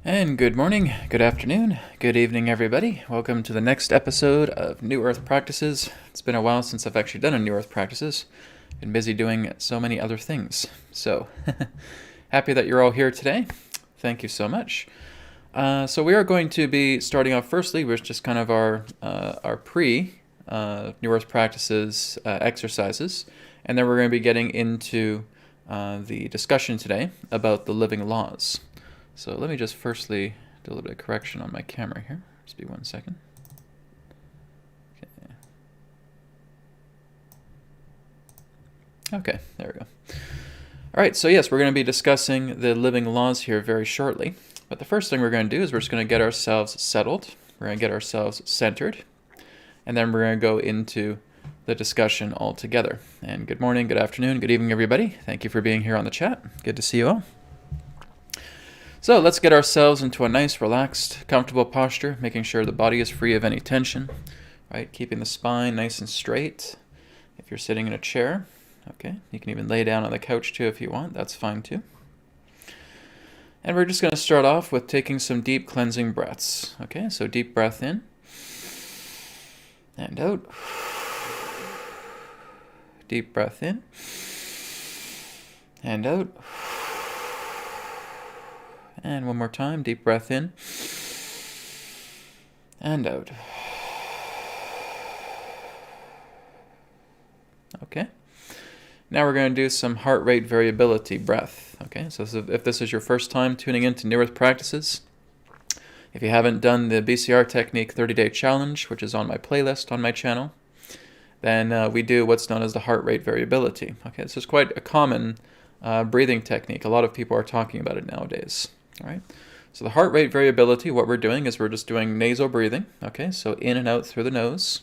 And good morning, good afternoon, good evening, everybody. Welcome to the next episode of New Earth Practices. It's been a while since I've actually done a New Earth Practices. Been busy doing so many other things. So, happy that you're all here today. Thank you so much. So we are going to be starting off firstly with just kind of our pre New Earth Practices exercises, and then we're going to be getting into the discussion today about the living laws. So let me just firstly do a little bit of correction on my camera here. Just be 1 second. Okay, there we go. All right, so yes, we're going to be discussing the living laws here very shortly. But the first thing we're going to do is we're just going to get ourselves settled. We're going to get ourselves centered. And then we're going to go into the discussion all together. And good morning, good afternoon, good evening, everybody. Thank you for being here on the chat. Good to see you all. So let's get ourselves into a nice, relaxed, comfortable posture, making sure the body is free of any tension, right? Keeping the spine nice and straight. If you're sitting in a chair, okay, you can even lay down on the couch too if you want. That's fine too. And we're just going to start off with taking some deep cleansing breaths. Okay, so deep breath in and out. Deep breath in and out. And one more time, deep breath in and out. Okay. Now we're going to do some heart rate variability breath. Okay, so if this is your first time tuning into New Earth Practices, if you haven't done the BCR Technique 30-Day Challenge, which is on my playlist on my channel, then we do what's known as the heart rate variability. Okay, this is quite a common breathing technique. A lot of people are talking about it nowadays. All right, so the heart rate variability, what we're doing is we're just doing nasal breathing. Okay, so in and out through the nose.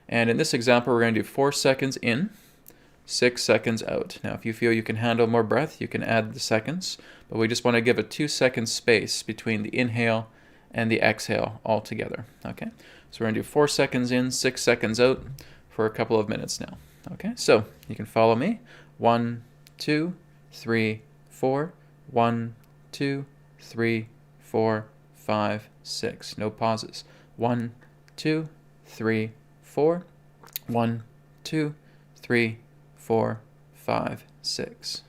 And in this example, we're going to do 4 seconds in, 6 seconds out. Now, if you feel you can handle more breath, you can add the seconds, but we just want to give a 2-second space between the inhale and the exhale all together. Okay, so we're going to do 4 seconds in, 6 seconds out for a couple of minutes now. Okay, so you can follow me. 1, 2, 3, 4. 1, 2, 3, 4, 5, 6. No pauses. 1, 2, 3, 4. 1, 2, 3, 4, 5, 6.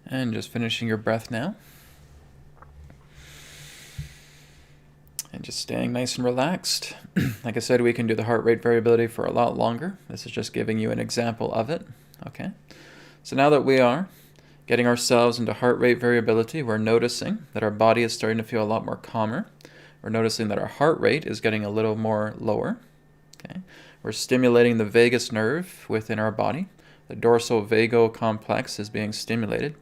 And just finishing your breath now. And just staying nice and relaxed. Like I said, we can do the heart rate variability for a lot longer. This is just giving you an example of it. Okay. So now that we are getting ourselves into heart rate variability, we're noticing that our body is starting to feel a lot more calmer. We're noticing that our heart rate is getting a little more lower. Okay. We're stimulating the vagus nerve within our body. The dorsal vagal complex is being stimulated.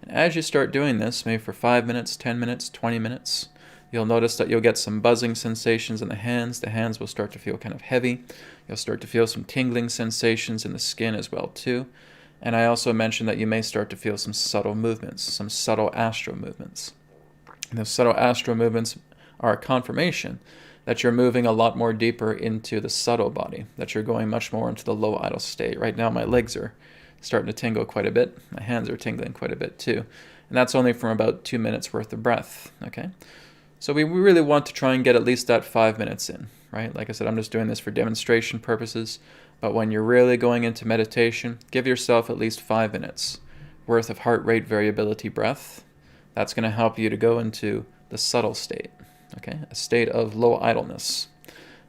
And as you start doing this, maybe for 5 minutes, 10 minutes, 20 minutes, You'll notice that you'll get some buzzing sensations in the hands. The hands will start to feel kind of heavy. You'll start to feel some tingling sensations in the skin as well too. And I also mentioned that you may start to feel some subtle movements, some subtle astral movements. And those subtle astral movements are a confirmation that you're moving a lot more deeper into the subtle body, that you're going much more into the low idle state. Right now my legs are starting to tingle quite a bit. My hands are tingling quite a bit too. And that's only from about 2 minutes worth of breath, okay? So we really want to try and get at least that 5 minutes in, right? Like I said, I'm just doing this for demonstration purposes. But when you're really going into meditation, give yourself at least 5 minutes worth of heart rate variability breath. That's going to help you to go into the subtle state, okay? A state of low idleness.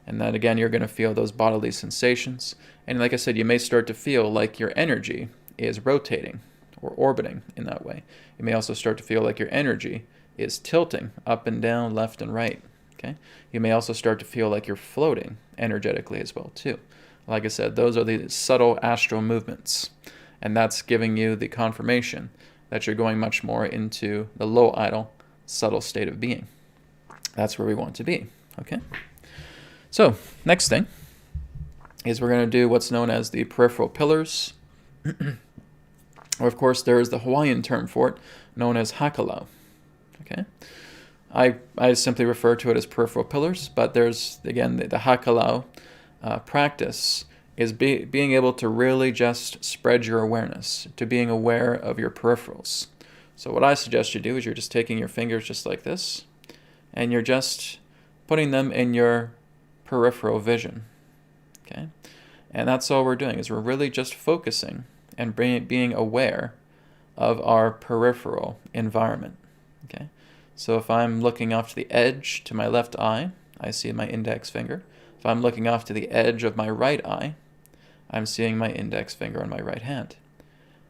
And then again, you're going to feel those bodily sensations. And like I said, you may start to feel like your energy is rotating or orbiting in that way. You may also start to feel like your energy is tilting up and down, left and right, okay? You may also start to feel like you're floating energetically as well too. Like I said, those are the subtle astral movements, and that's giving you the confirmation that you're going much more into the low idle, subtle state of being. That's where we want to be, okay? So, next thing is we're going to do what's known as the peripheral pillars. Or of course, there is the Hawaiian term for it, known as hakalau, okay? I simply refer to it as peripheral pillars, but there's, again, the hakalau practice is being able to really just spread your awareness, to being aware of your peripherals. So what I suggest you do is you're just taking your fingers just like this, and you're just putting them in your peripheral vision, okay? And that's all we're doing, is we're really just focusing and being aware of our peripheral environment, okay? So if I'm looking off to the edge to my left eye, I see my index finger. If I'm looking off to the edge of my right eye, I'm seeing my index finger on my right hand.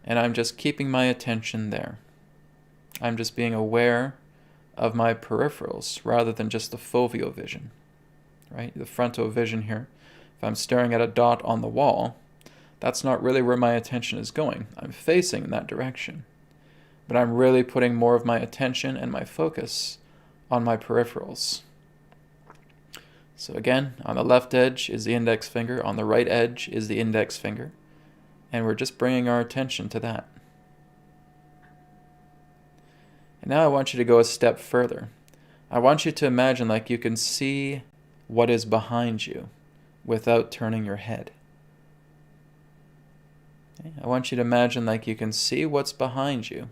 And I'm just keeping my attention there. I'm just being aware of my peripherals rather than just the foveal vision, right? The frontal vision here. If I'm staring at a dot on the wall, that's not really where my attention is going. I'm facing in that direction. But I'm really putting more of my attention and my focus on my peripherals. So again, on the left edge is the index finger, on the right edge is the index finger, and we're just bringing our attention to that. And now I want you to go a step further. I want you to imagine like you can see what is behind you without turning your head. Okay? I want you to imagine like you can see what's behind you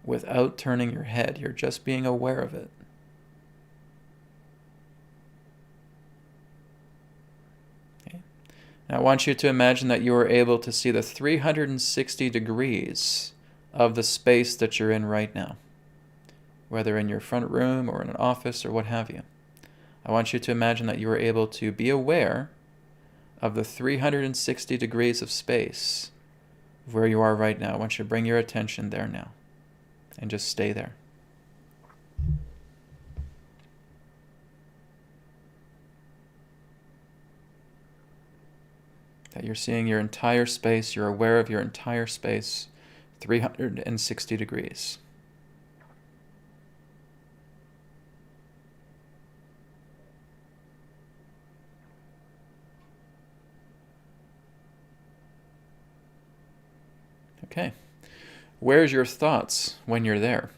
without turning your head. You're just being aware of it. I want you to imagine that you are able to see the 360 degrees of the space that you're in right now, whether in your front room or in an office or what have you. I want you to imagine that you are able to be aware of the 360 degrees of space where you are right now. I want you to bring your attention there now and just stay there. That you're seeing your entire space, you're aware of your entire space, 360 degrees. Okay. Where's your thoughts when you're there?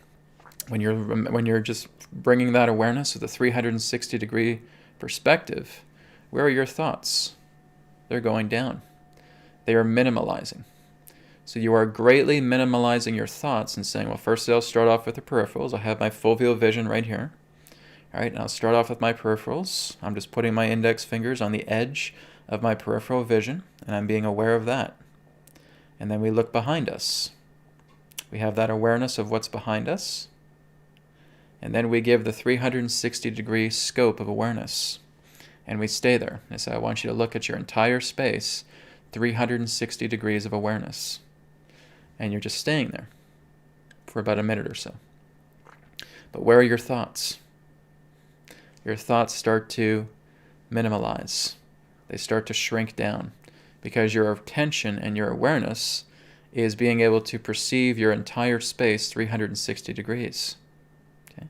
When you're just bringing that awareness of the 360 degree perspective, where are your thoughts? They're going down. They are minimalizing. So you are greatly minimalizing your thoughts and saying, well, first I'll start off with the peripherals. I have my foveal vision right here. All right, and I'll start off with my peripherals. I'm just putting my index fingers on the edge of my peripheral vision, and I'm being aware of that. And then we look behind us. We have that awareness of what's behind us. And then we give the 360 degree scope of awareness. And we stay there. I say, I want you to look at your entire space, 360 degrees of awareness. And you're just staying there for about a minute or so. But where are your thoughts? Your thoughts start to minimalize. They start to shrink down because your attention and your awareness is being able to perceive your entire space 360 degrees. Okay?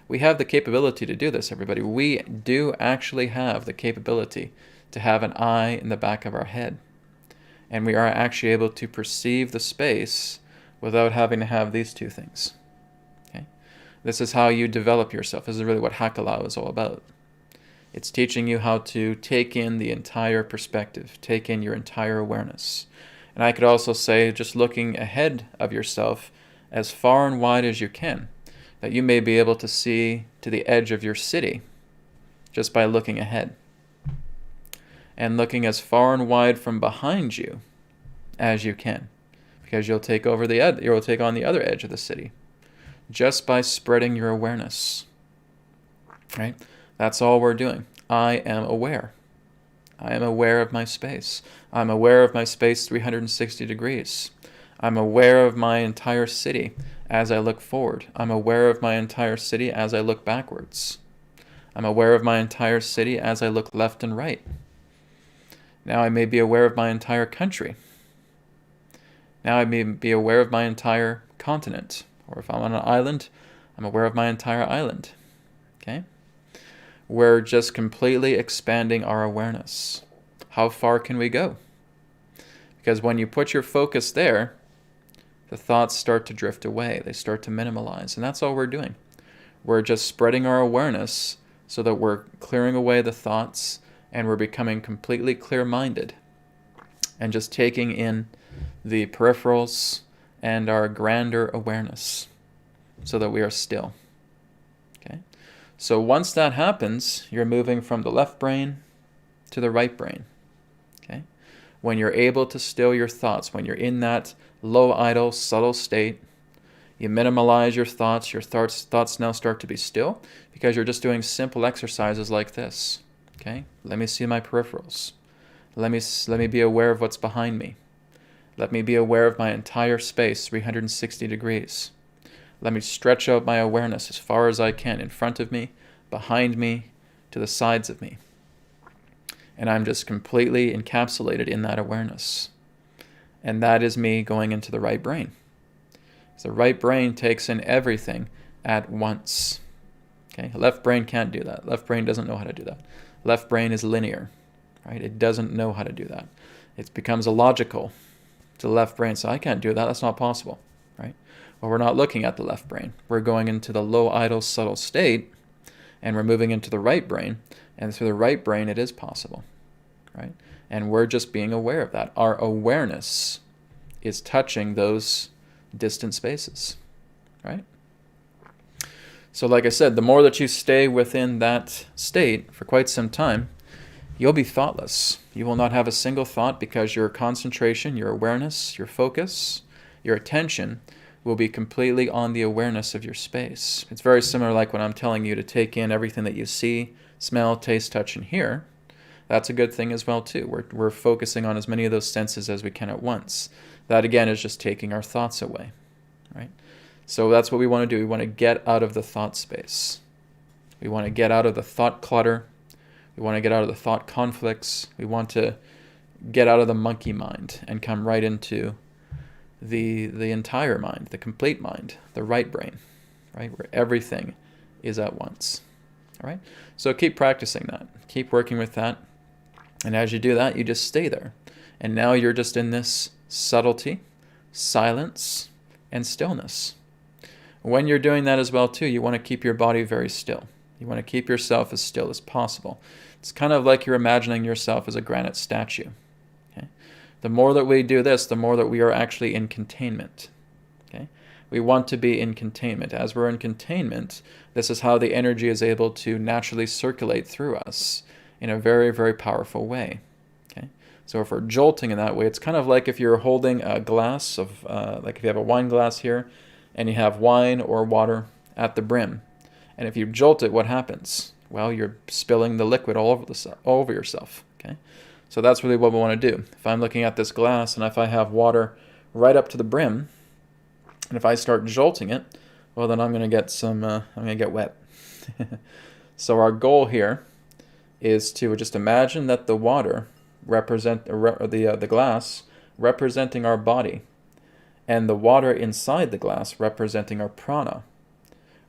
We have the capability to do this, everybody. We do actually have the capability to have an eye in the back of our head. And we are actually able to perceive the space without having to have these two things. Okay? This is how you develop yourself. This is really what Hakalau is all about. It's teaching you how to take in the entire perspective, take in your entire awareness. And I could also say, just looking ahead of yourself as far and wide as you can, that you may be able to see to the edge of your city just by looking ahead. And looking as far and wide from behind you as you can, because you'll take on the other edge of the city just by spreading your awareness. Right? That's all we're doing. I am aware. I am aware of my space. I'm aware of my space 360 degrees. I'm aware of my entire city as I look forward. I'm aware of my entire city as I look backwards. I'm aware of my entire city as I look left and right. Now I may be aware of my entire country. Now I may be aware of my entire continent. Or if I'm on an island, I'm aware of my entire island. Okay? We're just completely expanding our awareness. How far can we go? Because when you put your focus there, the thoughts start to drift away. They start to minimalize. And that's all we're doing. We're just spreading our awareness so that we're clearing away the thoughts and we're becoming completely clear-minded and just taking in the peripherals and our grander awareness so that we are still. Okay? So once that happens, you're moving from the left brain to the right brain. Okay? When you're able to still your thoughts, when you're in that low idle, subtle state, you minimalize your thoughts. Your thoughts now start to be still because you're just doing simple exercises like this. Okay? Let me see my peripherals. Let me be aware of what's behind me. Let me be aware of my entire space, 360 degrees. Let me stretch out my awareness as far as I can, in front of me, behind me, to the sides of me. And I'm just completely encapsulated in that awareness. And that is me going into the right brain. So the right brain takes in everything at once. Okay? Left brain can't do that. Left brain doesn't know how to do that. Left brain is linear, right? It doesn't know how to do that. It becomes illogical to the left brain. So I can't do that. That's not possible, right? Well, we're not looking at the left brain. We're going into the low idle subtle state, and we're moving into the right brain. And through the right brain, it is possible, right? And we're just being aware of that. Our awareness is touching those distant spaces, right? So like I said, the more that you stay within that state for quite some time, you'll be thoughtless. You will not have a single thought because your concentration, your awareness, your focus, your attention will be completely on the awareness of your space. It's very similar like when I'm telling you to take in everything that you see, smell, taste, touch, and hear. That's a good thing as well too. We're focusing on as many of those senses as we can at once. That again is just taking our thoughts away, right? So that's what we want to do. We want to get out of the thought space. We want to get out of the thought clutter. We want to get out of the thought conflicts. We want to get out of the monkey mind and come right into the entire mind, the complete mind, the right brain, right? Where everything is at once. All right? So keep practicing that. Keep working with that. And as you do that, you just stay there. And now you're just in this subtlety, silence, and stillness. When you're doing that as well too, you want to keep your body very still. You want to keep yourself as still as possible. It's kind of like you're imagining yourself as a granite statue. Okay? The more that we do this, the more that we are actually in containment. Okay? We want to be in containment. As we're in containment, this is how the energy is able to naturally circulate through us in a very, very powerful way. Okay? So if we're jolting in that way, it's kind of like if you're holding a glass of, like if you have a wine glass here, and you have wine or water at the brim. And if you jolt it, what happens? Well, you're spilling the liquid all over yourself. Okay? So that's really what we want to do. If I'm looking at this glass and if I have water right up to the brim, and if I start jolting it, well, then I'm going to get I'm going to get wet. So our goal here is to just imagine that the water the glass representing our body, and the water inside the glass representing our prana.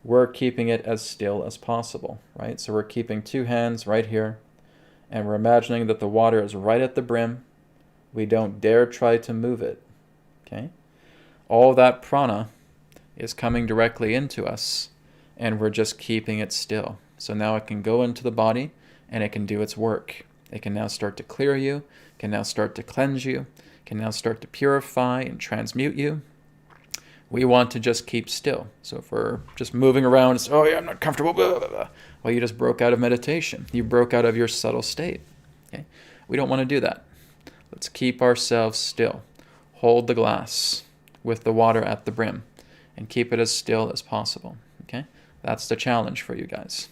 we're keeping it as still as possible, right? So we're keeping two hands right here, and we're imagining that the water is right at the brim. We don't dare try to move it, okay? All that prana is coming directly into us, and we're just keeping it still. So now it can go into the body, and it can do its work. It can now start to clear you, can now start to cleanse you, can now start to purify and transmute you. We want to just keep still. So if we're just moving around, it's, oh yeah, I'm not comfortable, blah, blah, blah. Well, you just broke out of meditation. You broke out of your subtle state. Okay? We don't want to do that. Let's keep ourselves still. Hold the glass with the water at the brim and keep it as still as possible. Okay? That's the challenge for you guys.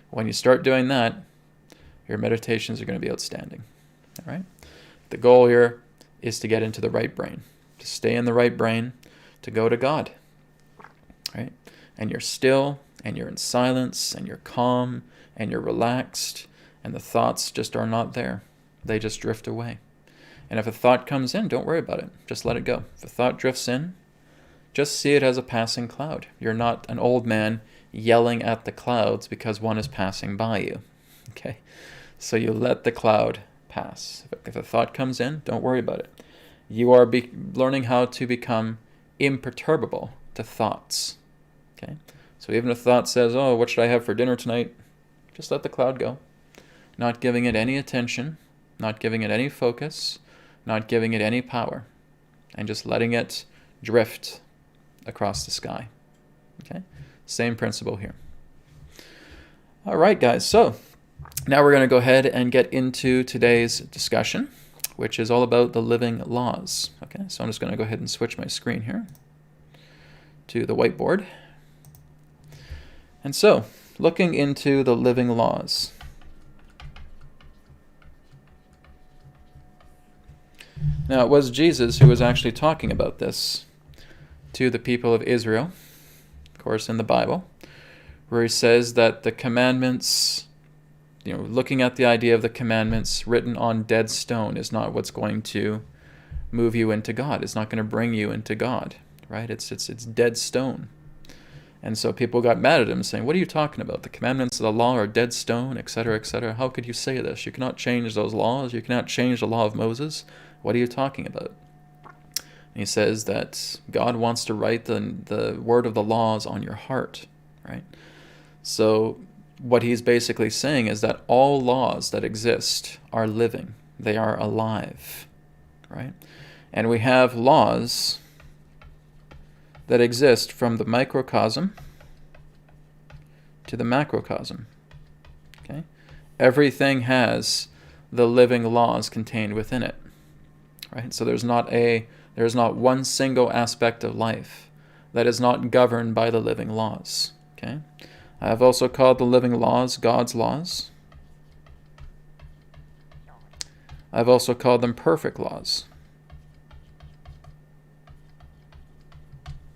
When you start doing that, your meditations are going to be outstanding. All right? The goal here is to get into the right brain, to stay in the right brain, to go to God, right? And you're still, and you're in silence, and you're calm, and you're relaxed, and the thoughts just are not there. They just drift away. And if a thought comes in, don't worry about it. Just let it go. If a thought drifts in, just see it as a passing cloud. You're not an old man yelling at the clouds because one is passing by you, okay? So you let the cloud pass. If a thought comes in, don't worry about it. You are learning how to become imperturbable to thoughts. Okay? So even if a thought says, oh, what should I have for dinner tonight? Just let the cloud go. Not giving it any attention, not giving it any focus, not giving it any power, and just letting it drift across the sky. Okay? Same principle here. All right, guys. So now we're going to go ahead and get into today's discussion, which is all about the living laws. Okay, so I'm just going to go ahead and switch my screen here to the whiteboard. And so, looking into the living laws. Now, it was Jesus who was actually talking about this to the people of Israel, of course, in the Bible, where he says that the commandments, looking at the idea of the commandments written on dead stone is not what's going to move you into God. It's not going to bring you into God, right? It's dead stone. And so people got mad at him saying, what are you talking about? The commandments of the law are dead stone, etc., etc. How could you say this? You cannot change those laws. You cannot change the law of Moses. What are you talking about? And he says that God wants to write the word of the laws on your heart, right? So what he's basically saying is that all laws that exist are living. They are alive, right? And we have laws that exist from the microcosm to the macrocosm, okay? Everything has the living laws contained within it, right? So there's not one single aspect of life that is not governed by the living laws, okay? I've also called the living laws God's laws. I've also called them perfect laws.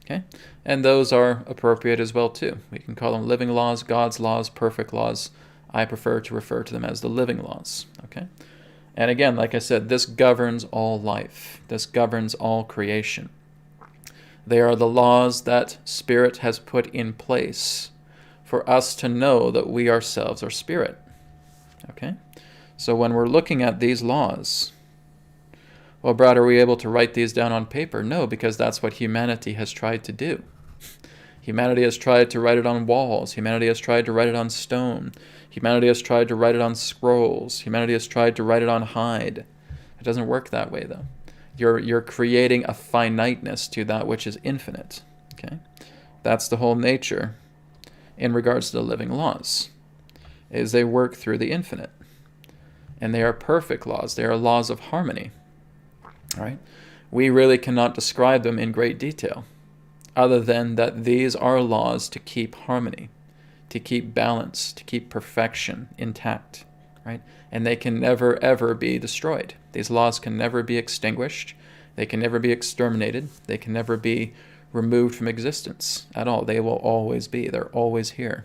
Okay? And those are appropriate as well too. We can call them living laws, God's laws, perfect laws. I prefer to refer to them as the living laws. Okay? And again, like I said, this governs all life. This governs all creation. They are the laws that Spirit has put in place for us to know that we ourselves are spirit. Okay? So when we're looking at these laws, well, Brad, are we able to write these down on paper? No, because that's what humanity has tried to do. Humanity has tried to write it on walls. Humanity has tried to write it on stone. Humanity has tried to write it on scrolls. Humanity has tried to write it on hide. It doesn't work that way, though. You're creating a finiteness to that which is infinite. Okay? That's the whole nature in regards to the living laws, is they work through the infinite. And they are perfect laws. They are laws of harmony. All right? We really cannot describe them in great detail, other than that these are laws to keep harmony, to keep balance, to keep perfection intact. Right? And they can never, ever be destroyed. These laws can never be extinguished. They can never be exterminated. They can never be removed from existence at all. They will always be. They're always here.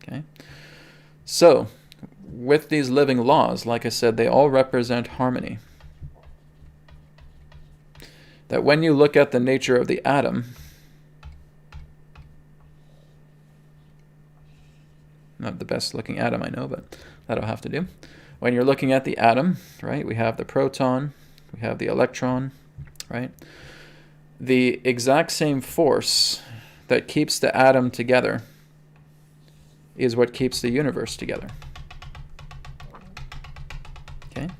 Okay? So, with these living laws, like I said, they all represent harmony. That when you look at the nature of the atom, Not the best looking atom I know, but that'll have to do. When you're looking at the atom, right, we have the proton, we have the electron, right? The exact same force that keeps the atom together is what keeps the universe together. Okay?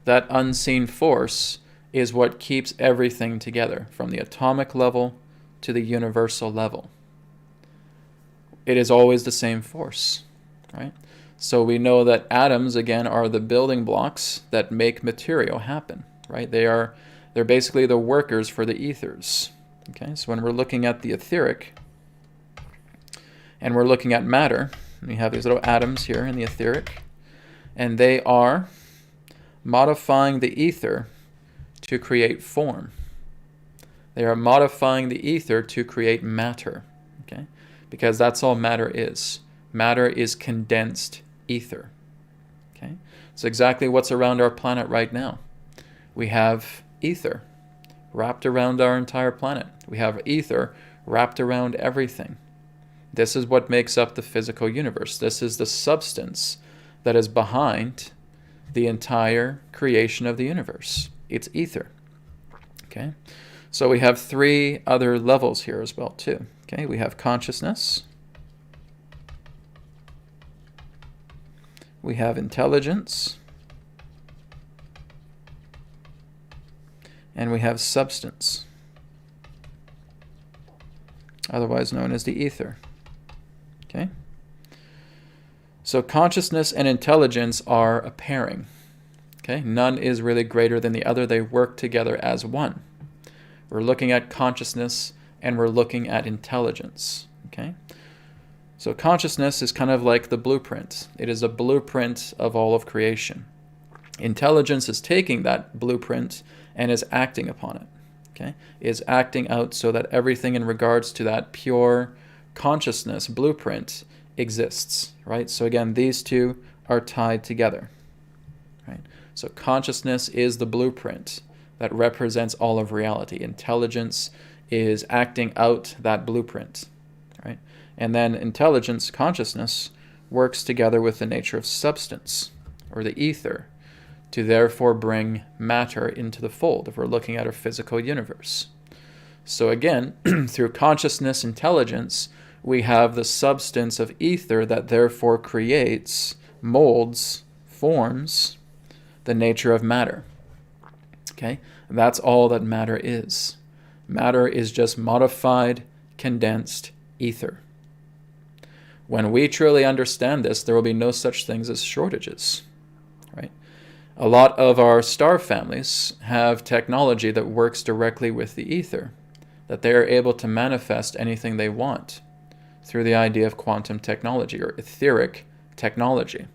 That unseen force is what keeps everything together, from the atomic level to the universal level. It is always the same force, right? So we know that atoms, again, are the building blocks that make material happen, right? They're basically the workers for the ethers. Okay, so when we're looking at the etheric and we're looking at matter, we have these little atoms here in the etheric, and they are modifying the ether to create form. They are modifying the ether to create matter, okay? Because that's all matter is. Matter is condensed ether, okay? It's exactly what's around our planet right now. We have ether wrapped around our entire planet. We have ether wrapped around everything. This is what makes up the physical universe. This is the substance that is behind the entire creation of the universe. It's ether. Okay? So we have three other levels here as well too. Okay? We have consciousness. We have intelligence. And we have substance, otherwise known as the ether. Okay? So consciousness and intelligence are a pairing. Okay? None is really greater than the other. They work together as one. We're looking at consciousness and we're looking at intelligence. Okay? So consciousness is kind of like the blueprint. It is a blueprint of all of creation. Intelligence is taking that blueprint and is acting upon it. Okay? Is acting out so that everything in regards to that pure consciousness blueprint exists, right? So again, these two are tied together, right? So consciousness is the blueprint that represents all of reality. Intelligence is acting out that blueprint, right? And then intelligence, consciousness, works together with the nature of substance, or the ether, to therefore bring matter into the fold if we're looking at our physical universe. So again, through consciousness, intelligence, we have the substance of ether that therefore creates, molds, forms the nature of matter. Okay? That's all that matter is. Matter is just modified, condensed ether. When we truly understand this, there will be no such things as shortages, right? A lot of our star families have technology that works directly with the ether, that they are able to manifest anything they want through the idea of quantum technology or etheric technology.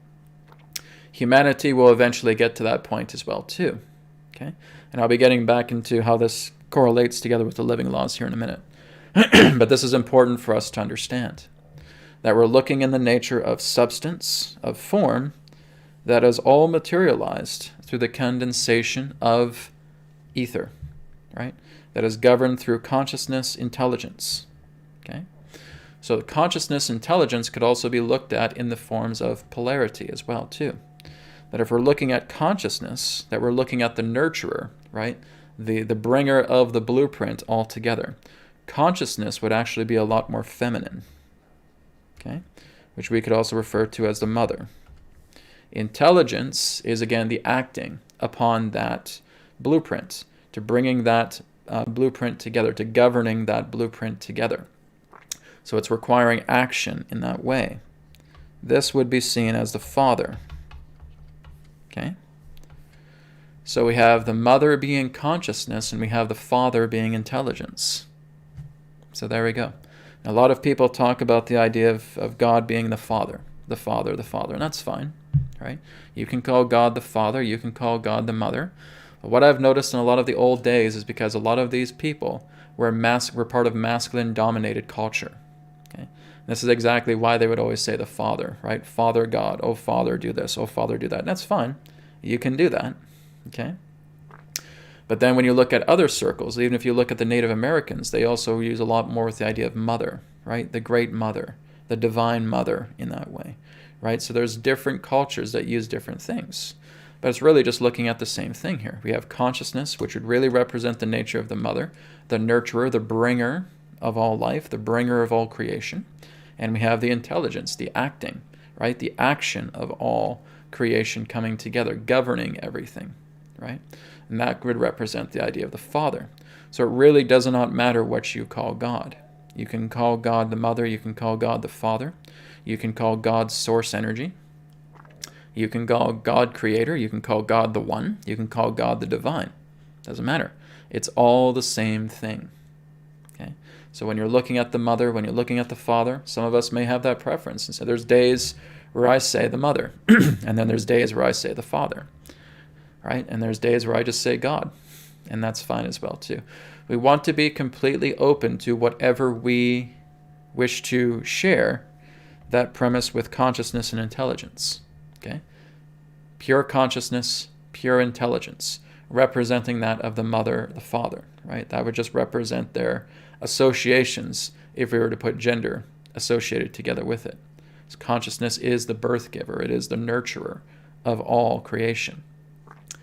Humanity will eventually get to that point as well too. Okay? And I'll be getting back into how this correlates together with the living laws here in a minute. But this is important for us to understand, that we're looking in the nature of substance, of form, that is all materialized through the condensation of ether, right? That is governed through consciousness, intelligence, okay? So consciousness, intelligence could also be looked at in the forms of polarity as well, too. That if we're looking at consciousness, that we're looking at the nurturer, right? The bringer of the blueprint altogether. Consciousness would actually be a lot more feminine, okay? Which we could also refer to as the mother. Intelligence is, again, the acting upon that blueprint, to bringing that blueprint together, to governing that blueprint together. So it's requiring action in that way. This would be seen as the father. Okay? So we have the mother being consciousness, and we have the father being intelligence. So there we go. A lot of people talk about the idea of God being the father, and that's fine. Right? You can call God the Father, you can call God the Mother. But what I've noticed in a lot of the old days is because a lot of these people were part of masculine-dominated culture. Okay? And this is exactly why they would always say the Father, right? Father God, oh Father, do this, oh Father, do that. And that's fine. You can do that. Okay? But then when you look at other circles, even if you look at the Native Americans, they also use a lot more with the idea of mother, right? The Great Mother, the divine mother in that way, right? So there's different cultures that use different things. But it's really just looking at the same thing here. We have consciousness, which would really represent the nature of the mother, the nurturer, the bringer of all life, the bringer of all creation. And we have the intelligence, the acting, right? The action of all creation coming together, governing everything, right? And that would represent the idea of the Father. So it really does not matter what you call God. You can call God the Mother, you can call God the Father, you can call God source energy, you can call God Creator, you can call God the One, you can call God the Divine. Doesn't matter. It's all the same thing. Okay? So when you're looking at the Mother, when you're looking at the Father, some of us may have that preference. And so there's days where I say the Mother, and then there's days where I say the Father, right? And there's days where I just say God, and that's fine as well too. We want to be completely open to whatever we wish to share that premise with consciousness and intelligence. Okay? Pure consciousness, pure intelligence, representing that of the Mother, the Father, right? That would just represent their associations if we were to put gender associated together with it. So consciousness is the birth giver. It is the nurturer of all creation.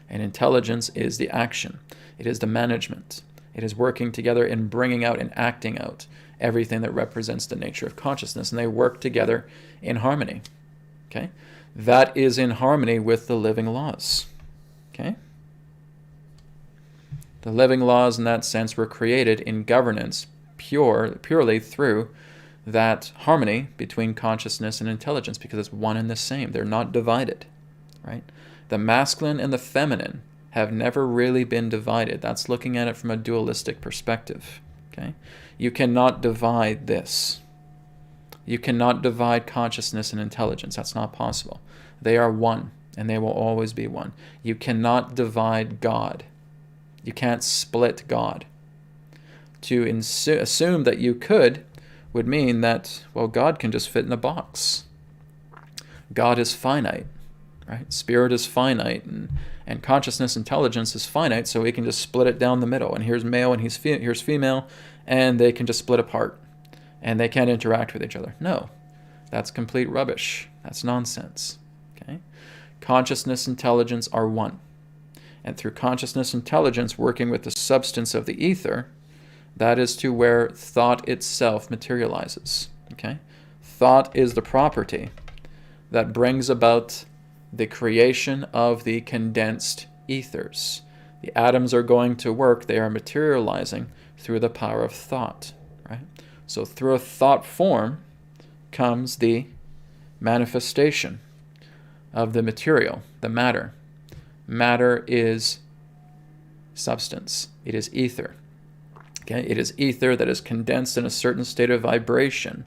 And intelligence is the action. It is the management. It is working together in bringing out and acting out everything that represents the nature of consciousness. And they work together in harmony. Okay? That is in harmony with the living laws. Okay? The living laws in that sense were created in governance purely through that harmony between consciousness and intelligence, because it's one and the same. They're not divided, right? The masculine and the feminine have never really been divided. That's looking at it from a dualistic perspective, okay? You cannot divide this. You cannot divide consciousness and intelligence. That's not possible. They are one, and they will always be one. You cannot divide God. You can't split God. To assume that you could would mean that, well, God can just fit in a box. God is finite, right? Spirit is finite, and consciousness, intelligence is finite, so we can just split it down the middle. And here's male and here's female, and they can just split apart, and they can't interact with each other. No, that's complete rubbish. That's nonsense. Okay? Consciousness, intelligence are one. And through consciousness, intelligence working with the substance of the ether, that is to where thought itself materializes. Okay? Thought is the property that brings about the creation of the condensed ethers. The atoms are going to work, they are materializing through the power of thought. Right? So through a thought form comes the manifestation of the material, the matter. Matter is substance. It is ether. Okay? It is ether that is condensed in a certain state of vibration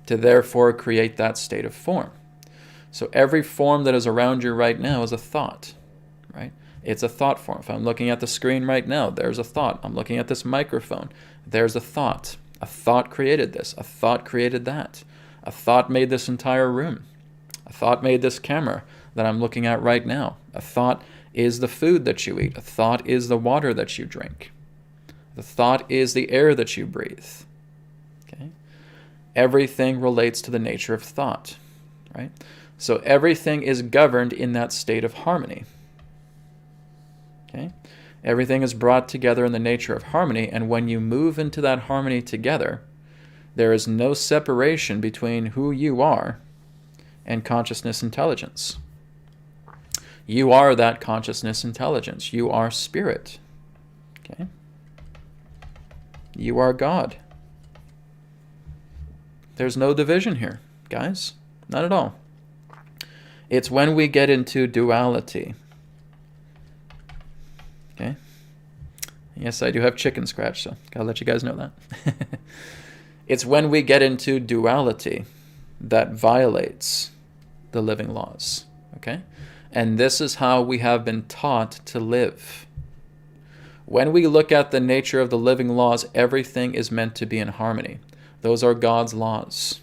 to therefore create that state of form. So every form that is around you right now is a thought, right? It's a thought form. If I'm looking at the screen right now, there's a thought. I'm looking at this microphone. There's a thought. A thought created this. A thought created that. A thought made this entire room. A thought made this camera that I'm looking at right now. A thought is the food that you eat. A thought is the water that you drink. The thought is the air that you breathe. Okay? Everything relates to the nature of thought, right? So everything is governed in that state of harmony. Okay? Everything is brought together in the nature of harmony, and when you move into that harmony together, there is no separation between who you are and consciousness intelligence. You are that consciousness intelligence. You are spirit. Okay? You are God. There's no division here, guys. Not at all. It's when we get into duality. Okay? Yes, I do have chicken scratch, so gotta let you guys know that. It's when we get into duality that violates the living laws. Okay? And this is how we have been taught to live. When we look at the nature of the living laws, everything is meant to be in harmony. Those are God's laws.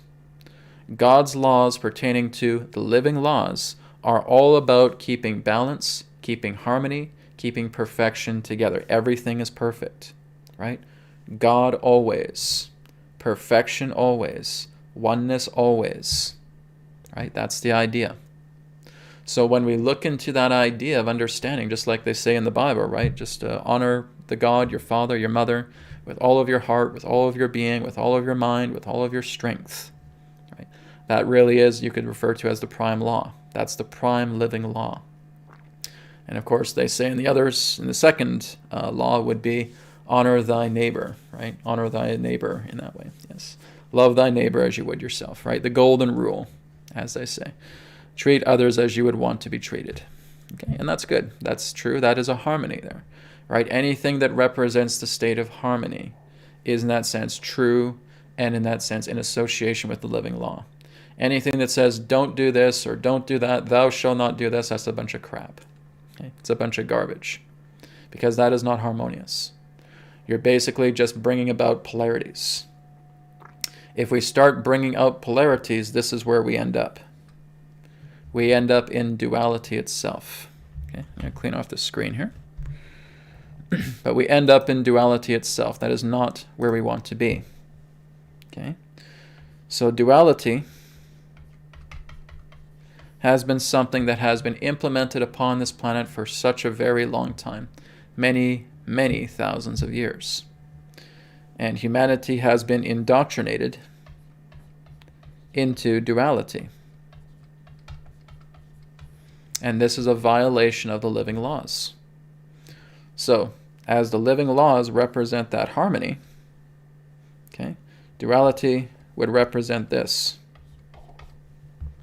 God's laws pertaining to the living laws are all about keeping balance, keeping harmony, keeping perfection together. Everything is perfect, right? God always, perfection always, oneness always, right? That's the idea. So when we look into that idea of understanding, just like they say in the Bible, right? Just honor the God, your father, your mother, with all of your heart, with all of your being, with all of your mind, with all of your strength, right? That really is, you could refer to as the prime law. That's the prime living law. And of course, they say in the others, in the second law would be honor thy neighbor, right? Honor thy neighbor in that way, yes. Love thy neighbor as you would yourself, right? The golden rule, as they say. Treat others as you would want to be treated. Okay, and that's good. That's true. That is a harmony there, right? Anything that represents the state of harmony is in that sense true, and in that sense in association with the living law. Anything that says don't do this or don't do that, thou shalt not do this, that's a bunch of crap. Okay? It's a bunch of garbage, because that is not harmonious. You're basically just bringing about polarities. If we start bringing out polarities, this is where we end up. We end up in duality itself. Okay, I'm going to clean off the screen here. But we end up in duality itself. That is not where we want to be. Okay, so duality has been something that has been implemented upon this planet for such a very long time, many, many thousands of years. And humanity has been indoctrinated into duality. And this is a violation of the living laws. So, as the living laws represent that harmony, okay, duality would represent this.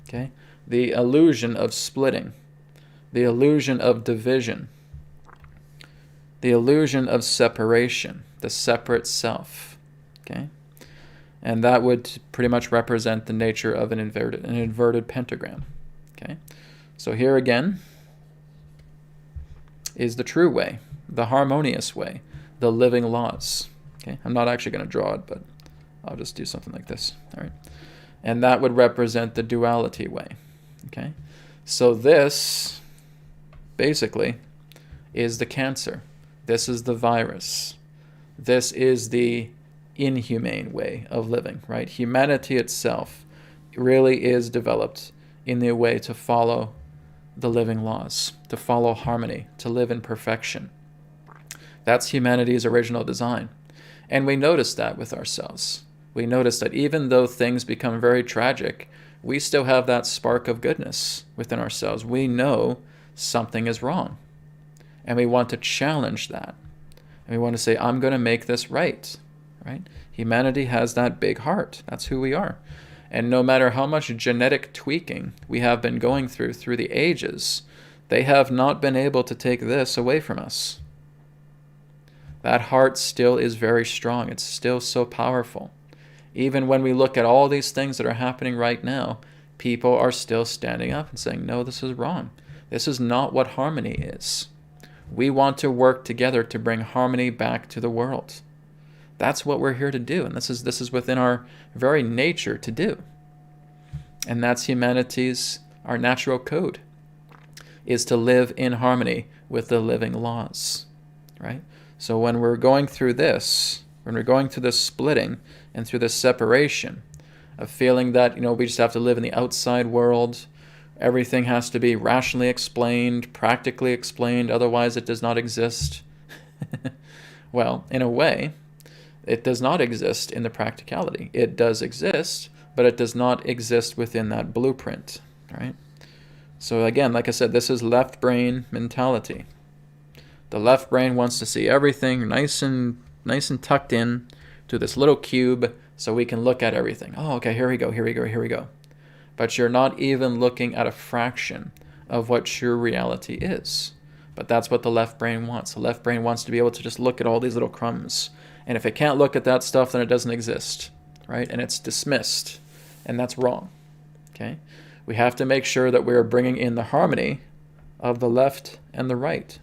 Okay, the illusion of splitting, the illusion of division, the illusion of separation, the separate self. Okay, and that would pretty much represent the nature of an inverted pentagram. Okay, so here again is the true way, the harmonious way, the living laws. Okay, I'm not actually going to draw it, but I'll just do something like this. All right, and that would represent the duality way. Okay, so this basically is the cancer. This is the virus. This is the inhumane way of living, right? Humanity itself really is developed in the way to follow the living laws, to follow harmony, to live in perfection. That's humanity's original design. And we notice that with ourselves. We notice that even though things become very tragic, we still have that spark of goodness within ourselves. We know something is wrong. And we want to challenge that. And we want to say, I'm going to make this right. Right? Humanity has that big heart. That's who we are. And no matter how much genetic tweaking we have been going through the ages, they have not been able to take this away from us. That heart still is very strong. It's still so powerful. Even when we look at all these things that are happening right now, people are still standing up and saying, no, this is wrong. This is not what harmony is. We want to work together to bring harmony back to the world. That's what we're here to do, and this is within our very nature to do. And that's humanity's, our natural code, is to live in harmony with the living laws, right? So when we're going through this, when we're going through this splitting and through this separation of feeling that, we just have to live in the outside world, everything has to be rationally explained, practically explained, otherwise it does not exist. Well, in a way, it does not exist in the practicality. It does exist, but it does not exist within that blueprint, right? So again, like I said, this is left brain mentality. The left brain wants to see everything nice and tucked in to this little cube so we can look at everything. Oh, okay, here we go. But you're not even looking at a fraction of what true reality is. But that's what the left brain wants. The left brain wants to be able to just look at all these little crumbs. And if it can't look at that stuff, then it doesn't exist, right? And it's dismissed, and that's wrong, okay? We have to make sure that we're bringing in the harmony of the left and the right,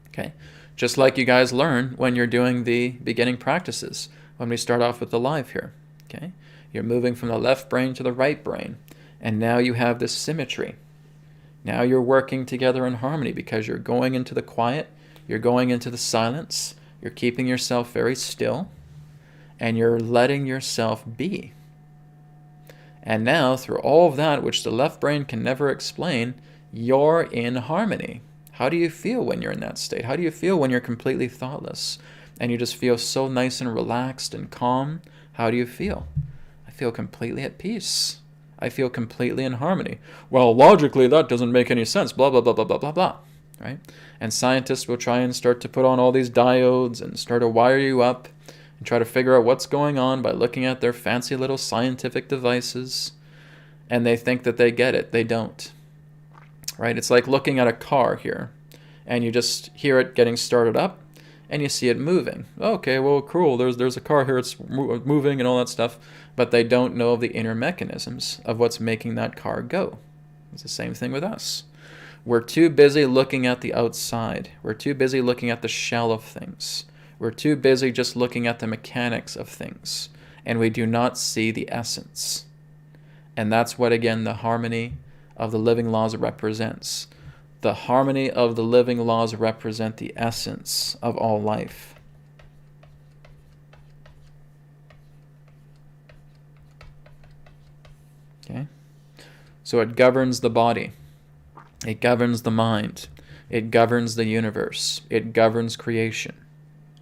okay? Just like you guys learn when you're doing the beginning practices, when we start off with the live here, okay? You're moving from the left brain to the right brain, and now you have this symmetry. Now you're working together in harmony because you're going into the quiet, you're going into the silence, you're keeping yourself very still, and you're letting yourself be. And now, through all of that, which the left brain can never explain, you're in harmony. How do you feel when you're in that state? How do you feel when you're completely thoughtless and you just feel so nice and relaxed and calm? How do you feel? I feel completely at peace. I feel completely in harmony. Well, logically, that doesn't make any sense. Blah, blah, blah, blah, blah, blah, blah. Right? And scientists will try and start to put on all these diodes and start to wire you up and try to figure out what's going on by looking at their fancy little scientific devices. And they think that they get it. They don't. Right? It's like looking at a car here, and you just hear it getting started up, and you see it moving. Okay, well, cool. There's a car here. It's moving and all that stuff, but they don't know of the inner mechanisms of what's making that car go. It's the same thing with us. We're too busy looking at the outside. We're too busy looking at the shell of things. We're too busy just looking at the mechanics of things, and we do not see the essence. And that's what, again, the harmony of the living laws represents. The harmony of the living laws represent the essence of all life. Okay? So it governs the body. It governs the mind. It governs the universe. It governs creation.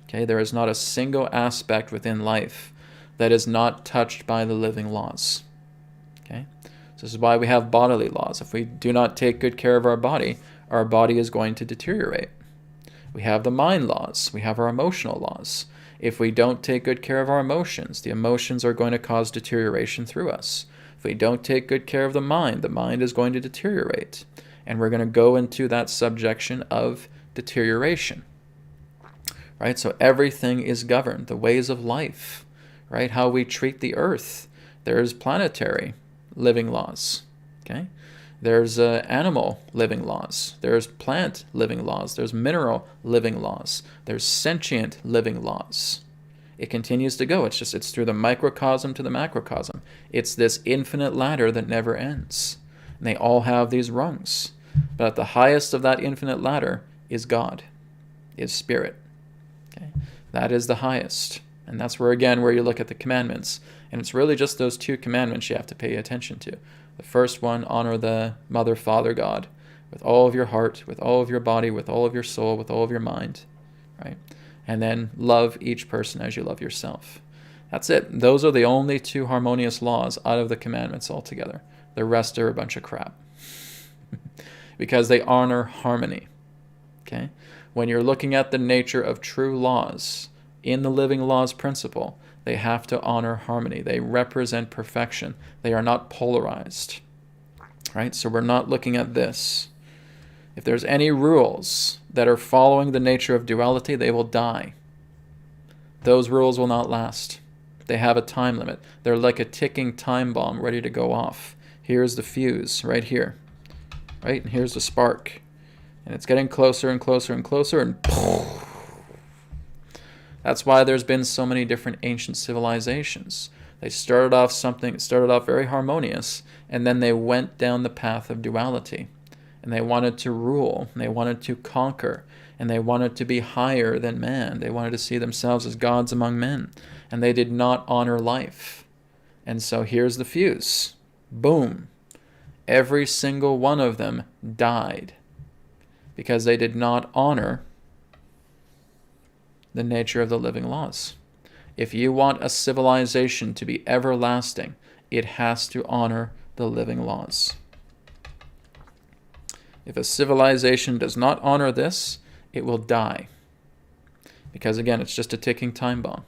Okay? There is not a single aspect within life that is not touched by the living laws. Okay? So this is why we have bodily laws. If we do not take good care of our body is going to deteriorate. We have the mind laws. We have our emotional laws. If we don't take good care of our emotions, the emotions are going to cause deterioration through us. If we don't take good care of the mind is going to deteriorate. And we're going to go into that subjection of deterioration. Right? So everything is governed. The ways of life, right? How we treat the earth. There's planetary living laws. Okay? There's animal living laws. There's plant living laws. There's mineral living laws. There's sentient living laws. It continues to go. It's through the microcosm to the macrocosm. It's this infinite ladder that never ends. And they all have these rungs. But at the highest of that infinite ladder is God, is spirit. Okay? That is the highest. And that's where you look at the commandments. And it's really just those two commandments you have to pay attention to. The first one, honor the mother, father, God, with all of your heart, with all of your body, with all of your soul, with all of your mind, right? And then love each person as you love yourself. That's it. Those are the only two harmonious laws out of the commandments altogether. The rest are a bunch of crap. Because they honor harmony, okay? When you're looking at the nature of true laws, in the living laws principle, they have to honor harmony. They represent perfection. They are not polarized, right? So we're not looking at this. If there's any rules that are following the nature of duality, they will die. Those rules will not last. They have a time limit. They're like a ticking time bomb ready to go off. Here's the fuse right here, right? And here's the spark. And it's getting closer and closer and closer, and that's why there's been so many different ancient civilizations. They started off very harmonious, and then they went down the path of duality. And they wanted to rule, and they wanted to conquer, and they wanted to be higher than man. They wanted to see themselves as gods among men, and they did not honor life. And so here's the fuse. Boom. Every single one of them died because they did not honor the nature of the living laws. If you want a civilization to be everlasting, it has to honor the living laws. If a civilization does not honor this, it will die. Because again, it's just a ticking time bomb.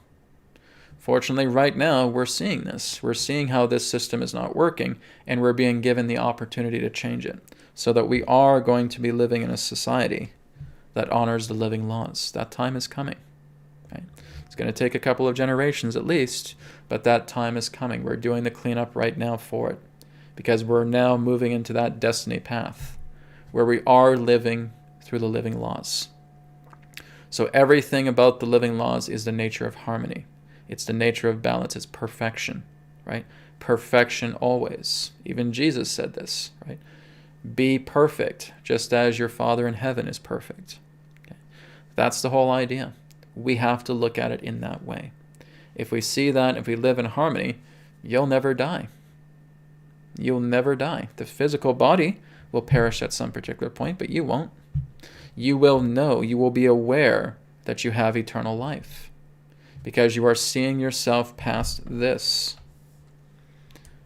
Fortunately, right now, we're seeing this. We're seeing how this system is not working, and we're being given the opportunity to change it, so that we are going to be living in a society that honors the living laws. That time is coming. Right? It's going to take a couple of generations at least, but that time is coming. We're doing the cleanup right now for it, because we're now moving into that destiny path, where we are living through the living laws. So everything about the living laws is the nature of harmony. It's the nature of balance. It's perfection, right? Perfection always. Even Jesus said this, right? Be perfect, just as your Father in heaven is perfect. Okay? That's the whole idea. We have to look at it in that way. If we see that, if we live in harmony, you'll never die. You'll never die. The physical body will perish at some particular point, but you won't. You will know, you will be aware that you have eternal life because you are seeing yourself past this.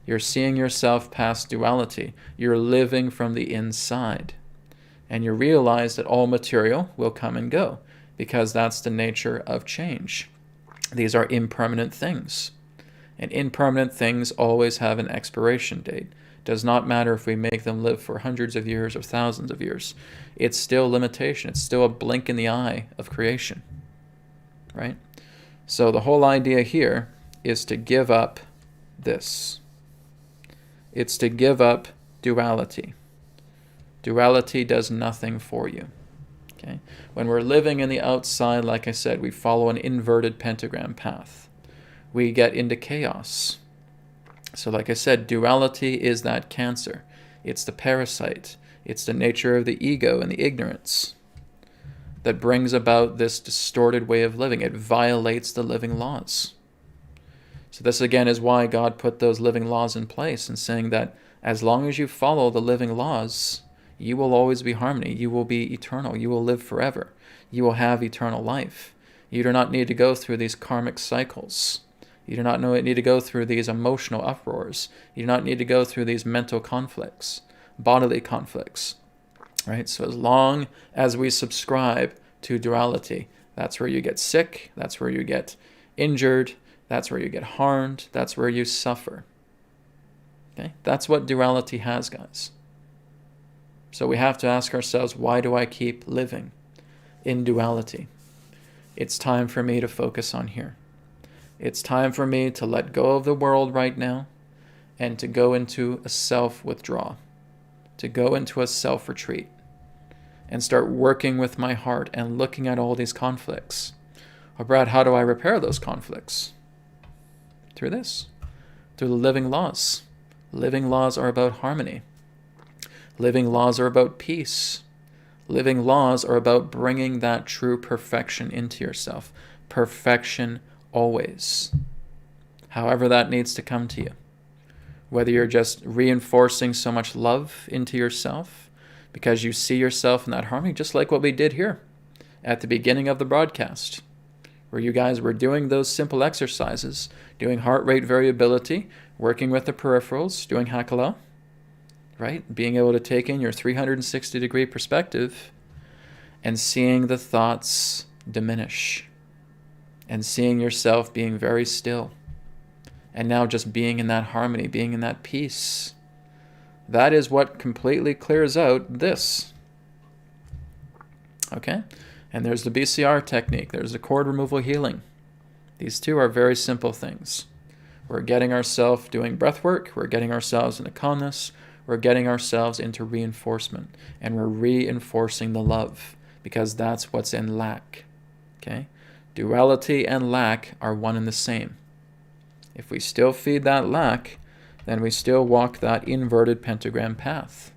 You're seeing yourself past duality. You're living from the inside. And you realize that all material will come and go because that's the nature of change. These are impermanent things. And impermanent things always have an expiration date. Does not matter if we make them live for hundreds of years or thousands of years. It's still limitation. It's still a blink in the eye of creation. Right? So the whole idea here is to give up this. It's to give up duality. Duality does nothing for you. Okay? When we're living in the outside, like I said, we follow an inverted pentagram path. We get into chaos. So like I said, duality is that cancer. It's the parasite. It's the nature of the ego and the ignorance that brings about this distorted way of living. It violates the living laws. So this again is why God put those living laws in place and saying that as long as you follow the living laws, you will always be harmony. You will be eternal. You will live forever. You will have eternal life. You do not need to go through these karmic cycles. You do not need to go through these emotional uproars. You do not need to go through these mental conflicts, bodily conflicts. Right? So as long as we subscribe to duality, that's where you get sick, that's where you get injured, that's where you get harmed, that's where you suffer. Okay? That's what duality has, guys. So we have to ask ourselves, why do I keep living in duality? It's time for me to focus on here. It's time for me to let go of the world right now and to go into a self-withdrawal, to go into a self-retreat and start working with my heart and looking at all these conflicts. Oh, Brad, how do I repair those conflicts? Through this, through the living laws. Living laws are about harmony. Living laws are about peace. Living laws are about bringing that true perfection into yourself. Perfection always. However that needs to come to you. Whether you're just reinforcing so much love into yourself because you see yourself in that harmony, just like what we did here at the beginning of the broadcast, where you guys were doing those simple exercises, doing heart rate variability, working with the peripherals, doing Hakala, right? Being able to take in your 360-degree perspective and seeing the thoughts diminish and seeing yourself being very still. And now just being in that harmony, being in that peace. That is what completely clears out this. Okay? And there's the BCR technique. There's the cord removal healing. These two are very simple things. We're getting ourselves doing breath work. We're getting ourselves into calmness. We're getting ourselves into reinforcement. And we're reinforcing the love because that's what's in lack. Okay? Duality and lack are one and the same. If we still feed that lack, then we still walk that inverted pentagram path.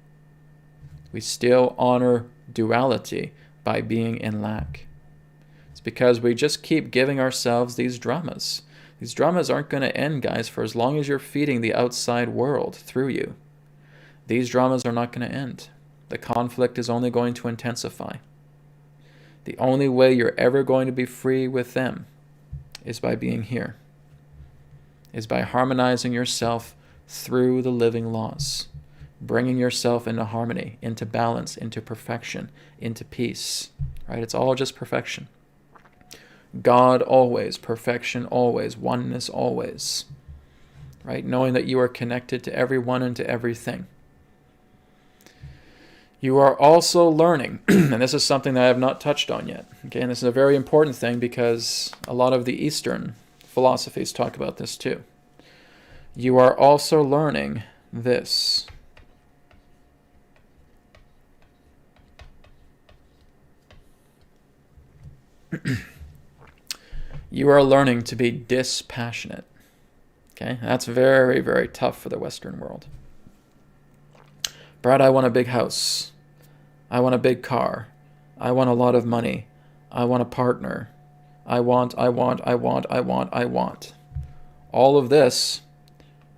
We still honor duality by being in lack. It's because we just keep giving ourselves these dramas. These dramas aren't going to end, guys, for as long as you're feeding the outside world through you. These dramas are not going to end. The conflict is only going to intensify. The only way you're ever going to be free with them is by being here. Is by harmonizing yourself through the living laws, bringing yourself into harmony, into balance, into perfection, into peace, right? It's all just perfection. God always, perfection always, oneness always, right? Knowing that you are connected to everyone and to everything. You are also learning, and this is something that I have not touched on yet, okay? And this is a very important thing because a lot of the Eastern philosophies talk about this too. You are also learning this. You are learning to be dispassionate. Okay? That's very, very tough for the Western world. Brad, I want a big house. I want a big car. I want a lot of money. I want a partner. I want. All of this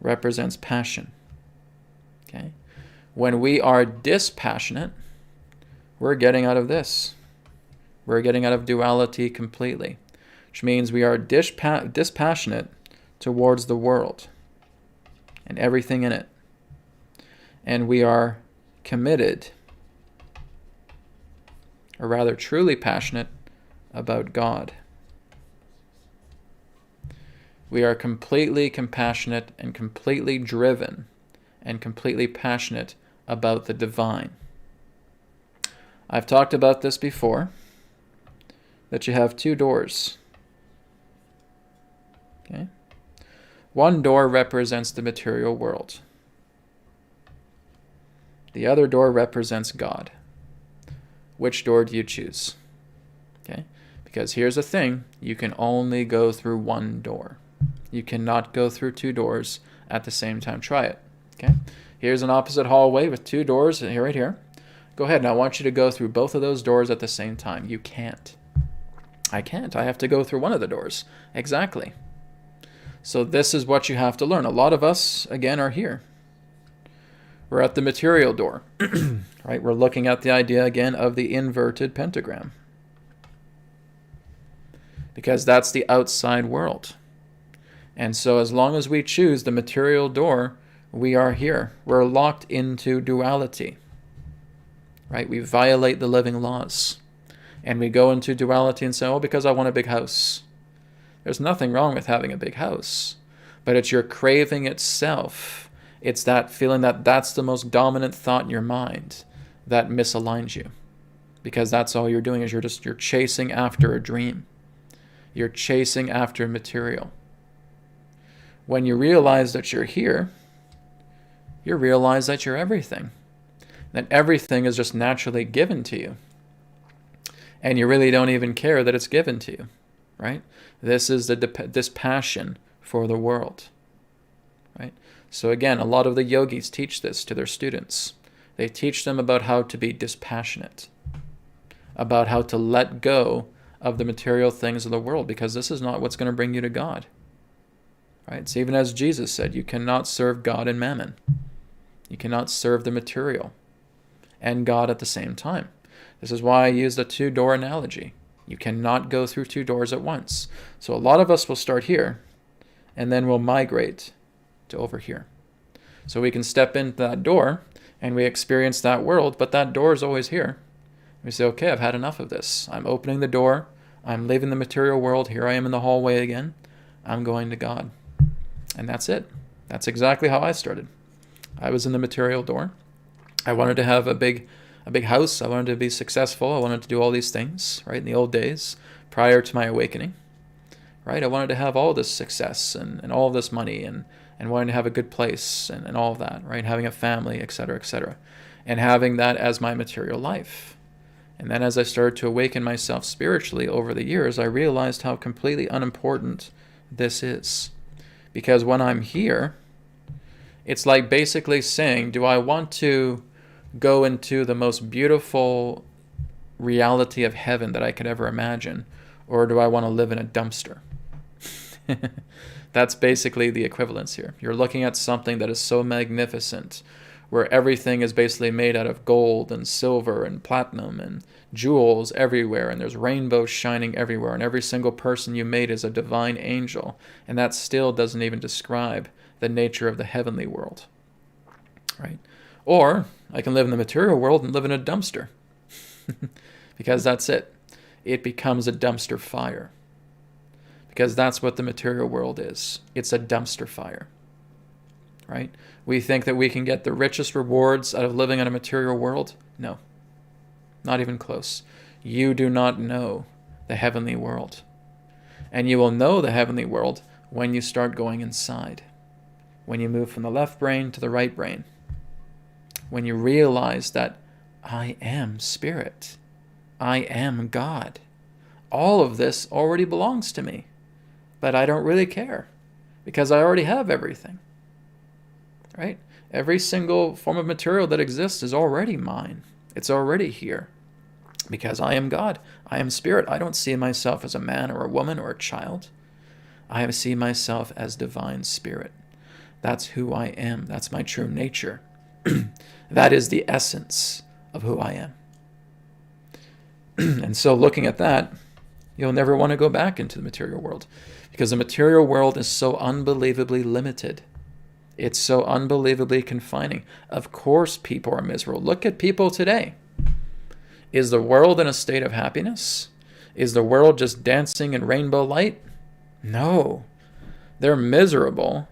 represents passion. Okay? When we are dispassionate, we're getting out of this. We're getting out of duality completely, which means we are dispassionate towards the world and everything in it. And we are committed, or rather truly passionate, about God. We are completely compassionate and completely driven and completely passionate about the divine. I've talked about this before, that you have two doors. Okay? One door represents the material world. The other door represents God. Which door do you choose? Okay? Because here's the thing, you can only go through one door. You cannot go through two doors at the same time. Try it. Okay? Here's an opposite hallway with two doors here, right here. Go ahead, now I want you to go through both of those doors at the same time. You can't. I can't. I have to go through one of the doors. Exactly. So this is what you have to learn. A lot of us, again, are here. We're at the material door. Right? We're looking at the idea, again, of the inverted pentagram. Because that's the outside world. And so as long as we choose the material door, we are here. We're locked into duality. Right? We violate the living laws. And we go into duality and say, oh, because I want a big house. There's nothing wrong with having a big house. But it's your craving itself. It's that feeling that that's the most dominant thought in your mind that misaligns you. Because that's all you're doing is you're chasing after a dream. You're chasing after material. When you realize that you're here, you realize that you're everything. That everything is just naturally given to you. And you really don't even care that it's given to you, right? This is this passion for the world, right? So again, a lot of the yogis teach this to their students. They teach them about how to be dispassionate, about how to let go of the material things of the world, because this is not what's going to bring you to God, right? It's even as Jesus said, you cannot serve God and mammon. You cannot serve the material and God at the same time. This is why I use the two-door analogy. You cannot go through two doors at once. So a lot of us will start here, and then we'll migrate to over here. So we can step into that door, and we experience that world, but that door is always here. We say, okay, I've had enough of this. I'm opening the door. I'm leaving the material world. Here I am in the hallway again. I'm going to God. And that's it. That's exactly how I started. I was in the material door. I wanted to have a big house. I wanted to be successful. I wanted to do all these things, right, in the old days, prior to my awakening, right? I wanted to have all this success and all of this money and wanting to have a good place and all of that, right? Having a family, etc., and having that as my material life. And then as I started to awaken myself spiritually over the years, I realized how completely unimportant this is. Because when I'm here, it's like basically saying, do I want to go into the most beautiful reality of heaven that I could ever imagine, or do I want to live in a dumpster? That's basically the equivalence here. You're looking at something that is so magnificent, where everything is basically made out of gold and silver and platinum and jewels everywhere, and there's rainbows shining everywhere, and every single person you made is a divine angel, and that still doesn't even describe the nature of the heavenly world, right? Or I can live in the material world and live in a dumpster. Because that's it. It becomes a dumpster fire. Because that's what the material world is. It's a dumpster fire. Right? We think that we can get the richest rewards out of living in a material world. No. Not even close. You do not know the heavenly world. And you will know the heavenly world when you start going inside. When you move from the left brain to the right brain. When you realize that I am spirit. I am God. All of this already belongs to me. But I don't really care. Because I already have everything. Right? Every single form of material that exists is already mine. It's already here. Because I am God. I am spirit. I don't see myself as a man or a woman or a child. I see myself as divine spirit. That's who I am. That's my true nature. That is the essence of who I am. And so looking at that, you'll never want to go back into the material world, because the material world is so unbelievably limited. It's so unbelievably confining. Of course people are miserable. Look at people today. Is the world in a state of happiness? Is the world just dancing in rainbow light? No. They're miserable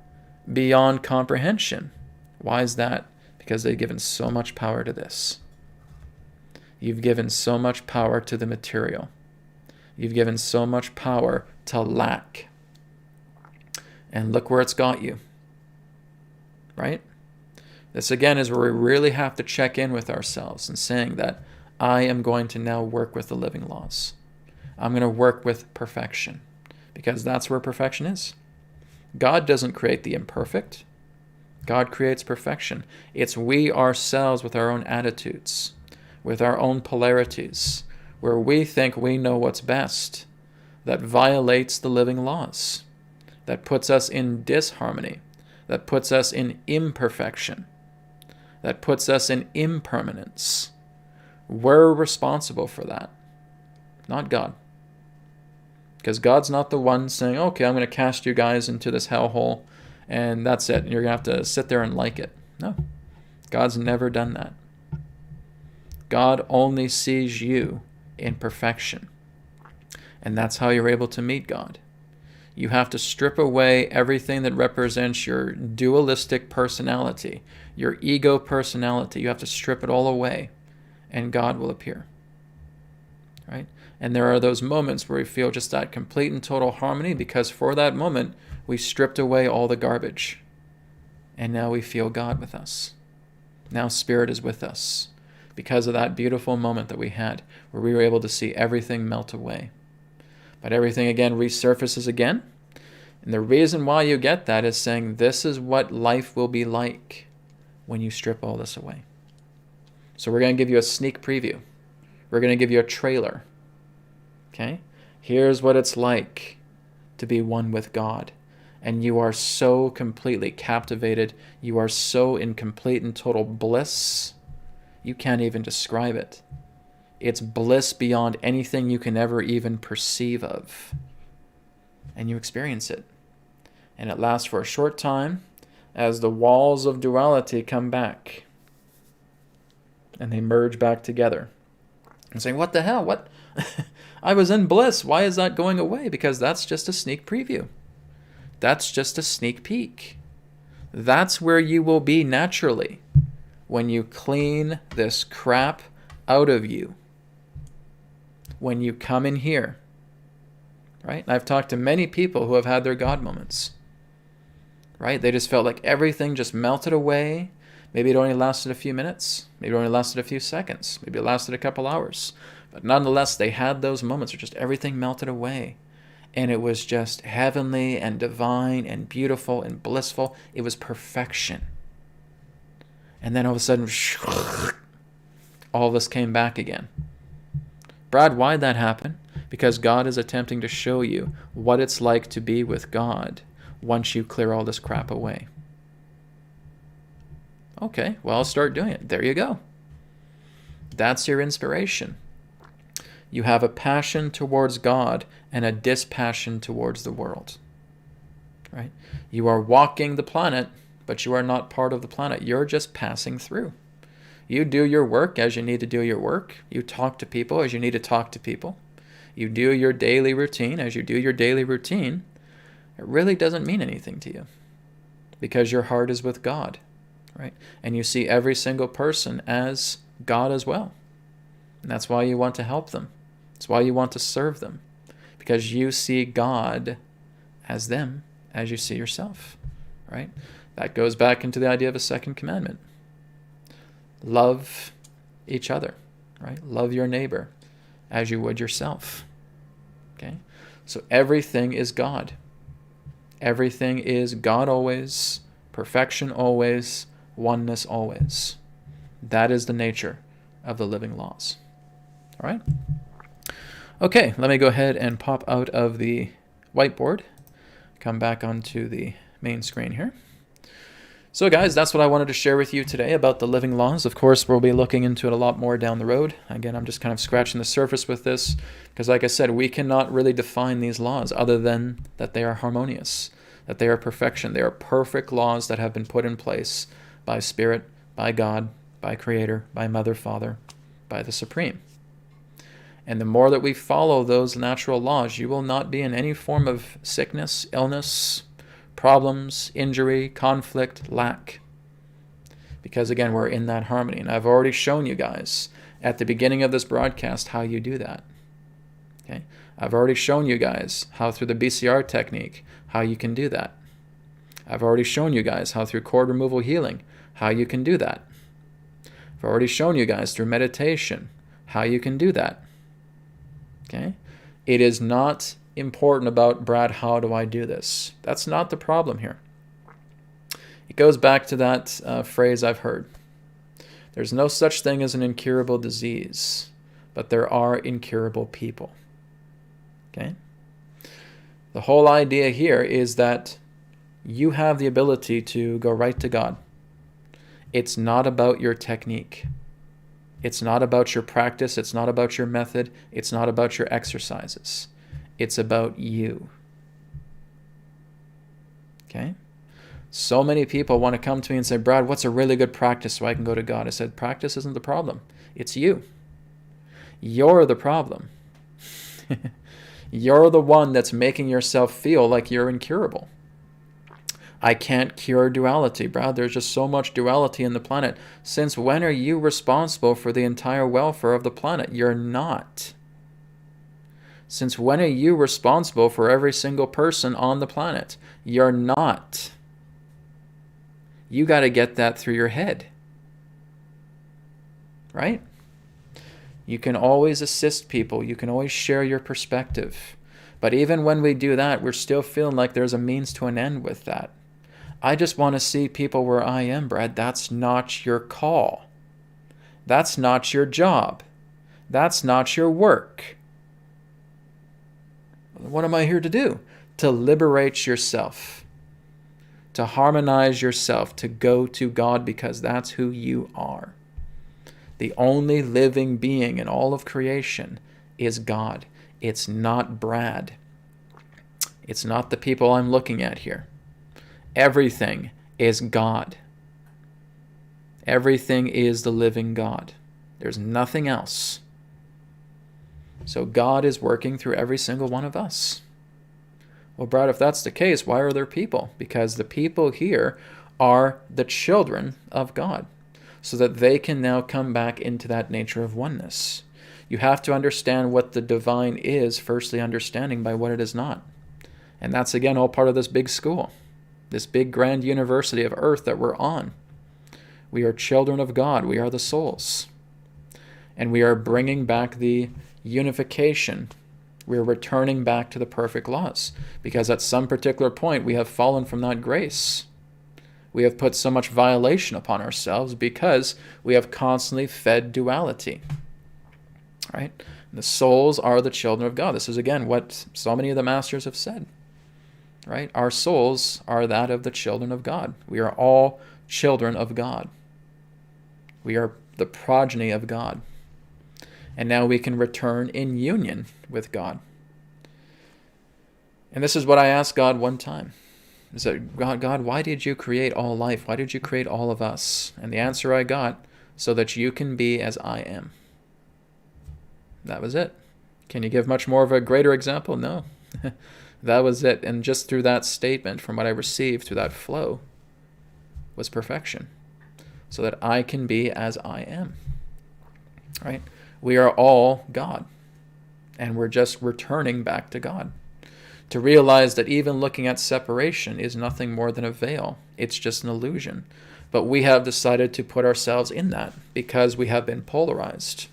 beyond comprehension. Why is that? Because they've given so much power to this. You've given so much power to the material. You've given so much power to lack. And look where it's got you. Right? This again is where we really have to check in with ourselves and saying that I am going to now work with the living laws. I'm going to work with perfection, because that's where perfection is. God doesn't create the imperfect. God creates perfection. It's we ourselves with our own attitudes, with our own polarities, where we think we know what's best, that violates the living laws, that puts us in disharmony, that puts us in imperfection, that puts us in impermanence. We're responsible for that, not God. Because God's not the one saying, okay, I'm going to cast you guys into this hellhole, and that's it. You're going to have to sit there and like it. No, God's never done that. God only sees you in perfection. And that's how you're able to meet God. You have to strip away everything that represents your dualistic personality, your ego personality. You have to strip it all away, and God will appear. Right? And there are those moments where we feel just that complete and total harmony, because for that moment, we stripped away all the garbage. And now we feel God with us. Now Spirit is with us, because of that beautiful moment that we had, where we were able to see everything melt away. But everything again resurfaces again. And the reason why you get that is saying this is what life will be like when you strip all this away. So we're going to give you a sneak preview. We're going to give you a trailer. Okay? Here's what it's like to be one with God. And you are so completely captivated. You are so in complete and total bliss. You can't even describe it. It's bliss beyond anything you can ever even perceive of. And you experience it. And it lasts for a short time as the walls of duality come back. And they merge back together. And saying, what the hell? What? I was in bliss. Why is that going away? Because that's just a sneak preview. That's just a sneak peek. That's where you will be naturally when you clean this crap out of you. When you come in here. Right? And I've talked to many people who have had their God moments. Right? They just felt like everything just melted away. Maybe it only lasted a few minutes. Maybe it only lasted a few seconds. Maybe it lasted a couple hours. But nonetheless, they had those moments where just everything melted away. And it was just heavenly and divine and beautiful and blissful. It was perfection. And then all of a sudden, all of this came back again. Brad, why'd that happen? Because God is attempting to show you what it's like to be with God once you clear all this crap away. Okay, well, I'll start doing it. There you go. That's your inspiration. You have a passion towards God and a dispassion towards the world. Right? You are walking the planet, but you are not part of the planet. You're just passing through. You do your work as you need to do your work. You talk to people as you need to talk to people. You do your daily routine as you do your daily routine. It really doesn't mean anything to you because your heart is with God. Right? And you see every single person as God as well. And that's why you want to help them. That's why you want to serve them. Because you see God as them as you see yourself. Right? That goes back into the idea of a second commandment. Love each other. Right? Love your neighbor as you would yourself. Okay? So everything is God. Everything is God always, perfection always, oneness always. That is the nature of the living laws. All right? Okay, let me go ahead and pop out of the whiteboard. Come back onto the main screen here. So guys, that's what I wanted to share with you today about the living laws. Of course, we'll be looking into it a lot more down the road. Again, I'm just kind of scratching the surface with this because, like I said, we cannot really define these laws other than that they are harmonious, that they are perfection. They are perfect laws that have been put in place by Spirit, by God, by Creator, by Mother, Father, by the Supreme. And the more that we follow those natural laws, you will not be in any form of sickness, illness, problems, injury, conflict, lack. Because again, we're in that harmony. And I've already shown you guys at the beginning of this broadcast how you do that. Okay? I've already shown you guys how through the BCR technique, how you can do that. I've already shown you guys how through cord removal healing, how you can do that. I've already shown you guys through meditation, how you can do that. Okay? It is not important about, Brad, how do I do this? That's not the problem here. It goes back to that phrase I've heard. There's no such thing as an incurable disease, but there are incurable people. Okay? The whole idea here is that you have the ability to go right to God. It's not about your technique. It's not about your practice. It's not about your method. It's not about your exercises. It's about you. Okay? So many people want to come to me and say, Brad, what's a really good practice so I can go to God? I said, practice isn't the problem. It's you. You're the problem. You're the one that's making yourself feel like you're incurable. I can't cure duality, Brad. There's just so much duality in the planet. Since when are you responsible for the entire welfare of the planet? You're not. Since when are you responsible for every single person on the planet? You're not. You got to get that through your head. Right? You can always assist people. You can always share your perspective. But even when we do that, we're still feeling like there's a means to an end with that. I just want to see people where I am, Brad. That's not your call. That's not your job. That's not your work. What am I here to do? To liberate yourself. To harmonize yourself. To go to God because that's who you are. The only living being in all of creation is God. It's not Brad. It's not the people I'm looking at here. Everything is God. Everything is the living God. There's nothing else. So God is working through every single one of us. Well, Brad, if that's the case, why are there people? Because the people here are the children of God, so that they can now come back into that nature of oneness. You have to understand what the divine is, firstly understanding by what it is not. And that's, again, all part of this big school, this big grand university of earth that we're on. We are children of God. We are the souls. And we are bringing back the unification. We're returning back to the perfect laws. Because at some particular point, we have fallen from that grace. We have put so much violation upon ourselves because we have constantly fed duality. Right? The souls are the children of God. This is, again, what so many of the masters have said. Right? Our souls are that of the children of God. We are all children of God. We are the progeny of God. And now we can return in union with God. And this is what I asked God one time. I said, God, why did you create all life? Why did you create all of us? And the answer I got, so that you can be as I am. That was it. Can you give much more of a greater example? No. That was it. And just through that statement, from what I received through that flow, was perfection. So that I can be as I am. Right? We are all God. And we're just returning back to God. To realize that even looking at separation is nothing more than a veil. It's just an illusion. But we have decided to put ourselves in that because we have been polarized.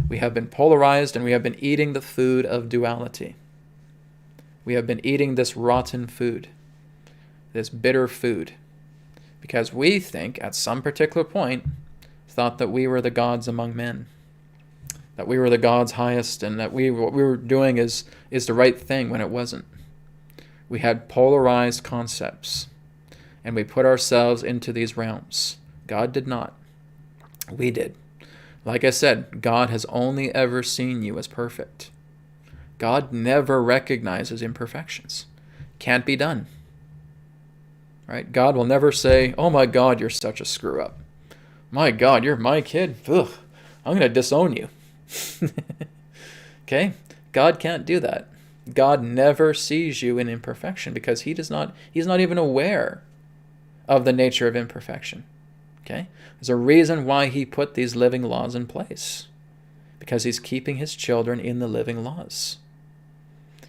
We have been polarized and we have been eating the food of duality. We have been eating this rotten food, this bitter food, because we think at some particular point thought that we were the gods among men, that we were the gods highest, and that what we were doing is the right thing when it wasn't. We had polarized concepts, and we put ourselves into these realms. God did not. We did. Like I said, God has only ever seen you as perfect. God never recognizes imperfections. Can't be done. Right? God will never say, oh my God, you're such a screw up. My God, you're my kid. Ugh, I'm going to disown you. Okay? God can't do that. God never sees you in imperfection because he's not even aware of the nature of imperfection. Okay? There's a reason why he put these living laws in place. Because he's keeping his children in the living laws.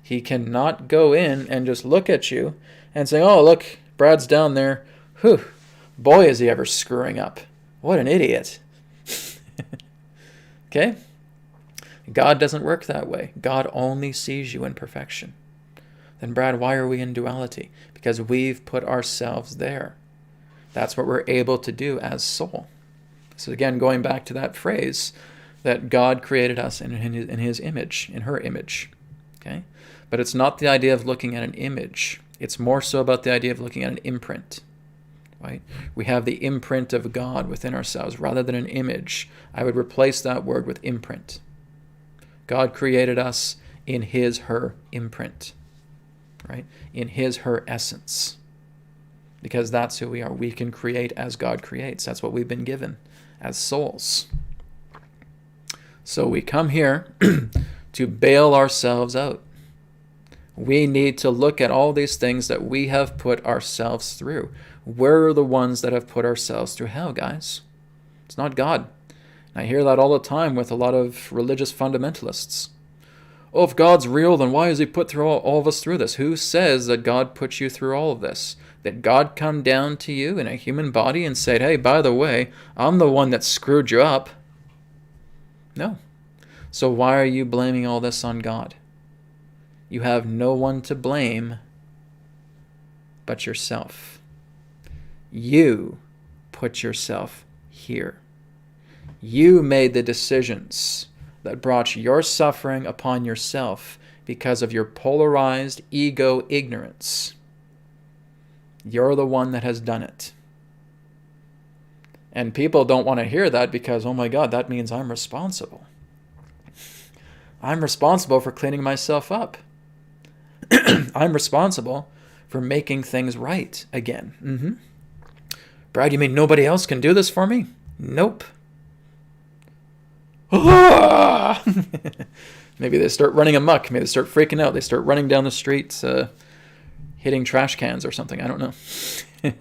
He cannot go in and just look at you and say, oh, look, Brad's down there. Whew, boy, is he ever screwing up. What an idiot. Okay? God doesn't work that way. God only sees you in perfection. Then, Brad, why are we in duality? Because we've put ourselves there. That's what we're able to do as soul. So again, going back to that phrase that God created us in his image, in her image. Okay? But it's not the idea of looking at an image. It's more so about the idea of looking at an imprint. Right? We have the imprint of God within ourselves. Rather than an image, I would replace that word with imprint. God created us in his, her imprint. Right? In his, her essence. Because that's who we are. We can create as God creates. That's what we've been given as souls. So we come here to bail ourselves out. We need to look at all these things that we have put ourselves through. We're the ones that have put ourselves through hell, guys. It's not God. And I hear that all the time with a lot of religious fundamentalists. Oh, if God's real, then why has he put through all of us through this? Who says that God put you through all of this? That God come down to you in a human body and said, hey, by the way, I'm the one that screwed you up. No. So why are you blaming all this on God? You have no one to blame but yourself. You put yourself here. You made the decisions that brought your suffering upon yourself because of your polarized ego ignorance. You're the one that has done it. And people don't want to hear that because, oh my God, that means I'm responsible. I'm responsible for cleaning myself up. I'm responsible for making things right again. Brad, you mean nobody else can do this for me? Nope. Maybe they start running amok. Maybe they start freaking out. They start running down the streets, hitting trash cans or something. I don't know.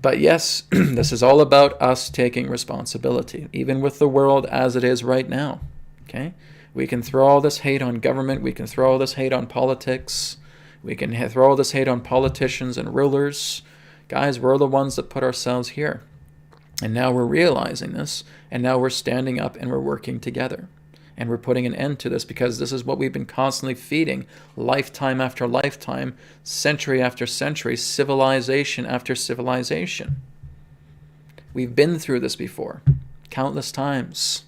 But yes, this is all about us taking responsibility, even with the world as it is right now. Okay? We can throw all this hate on government. We can throw all this hate on politics. We can throw all this hate on politicians and rulers. Guys, we're the ones that put ourselves here. And now we're realizing this, and now we're standing up and we're working together. And we're putting an end to this because this is what we've been constantly feeding lifetime after lifetime, century after century, civilization after civilization. We've been through this before, countless times.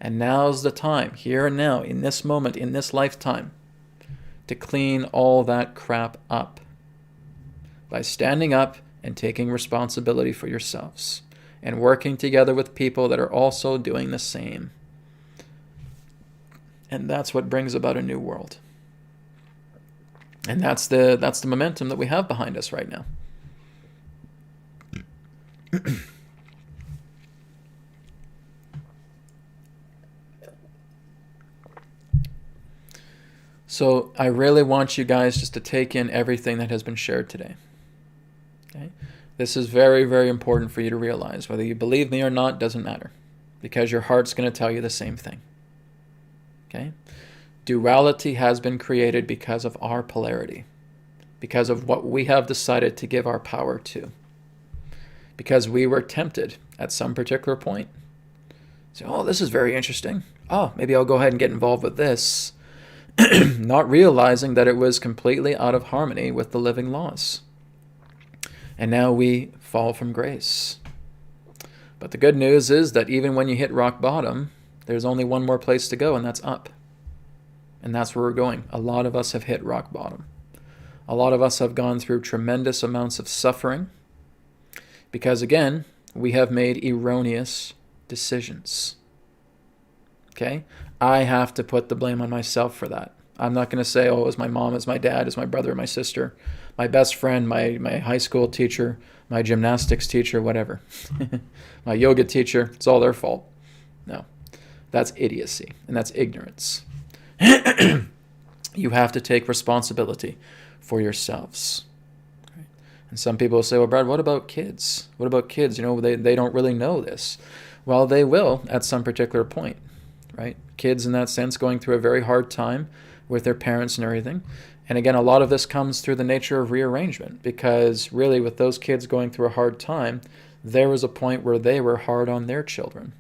And now's the time, here and now, in this moment, in this lifetime, to clean all that crap up by standing up and taking responsibility for yourselves and working together with people that are also doing the same. And that's what brings about a new world. And that's the momentum that we have behind us right now. So I really want you guys just to take in everything that has been shared today. Okay? This is very, very important for you to realize. Whether you believe me or not doesn't matter, because your heart's going to tell you the same thing. Okay? Duality has been created because of our polarity, because of what we have decided to give our power to, because we were tempted at some particular point. So, oh, this is very interesting. Oh, maybe I'll go ahead and get involved with this. Not realizing that it was completely out of harmony with the living laws. And now we fall from grace. But the good news is that even when you hit rock bottom, there's only one more place to go, and that's up. And that's where we're going. A lot of us have hit rock bottom. A lot of us have gone through tremendous amounts of suffering because, again, we have made erroneous decisions. Okay? I have to put the blame on myself for that. I'm not going to say, oh, it was my mom, it was my dad, it was my brother, my sister, my best friend, my high school teacher, my gymnastics teacher, whatever. My yoga teacher, it's all their fault. No, that's idiocy and that's ignorance. You have to take responsibility for yourselves. Right? And some people say, well, Brad, what about kids? What about kids? They don't really know this. Well, they will at some particular point, right? Kids in that sense going through a very hard time with their parents and everything. And again, a lot of this comes through the nature of rearrangement, because really with those kids going through a hard time, there was a point where they were hard on their children.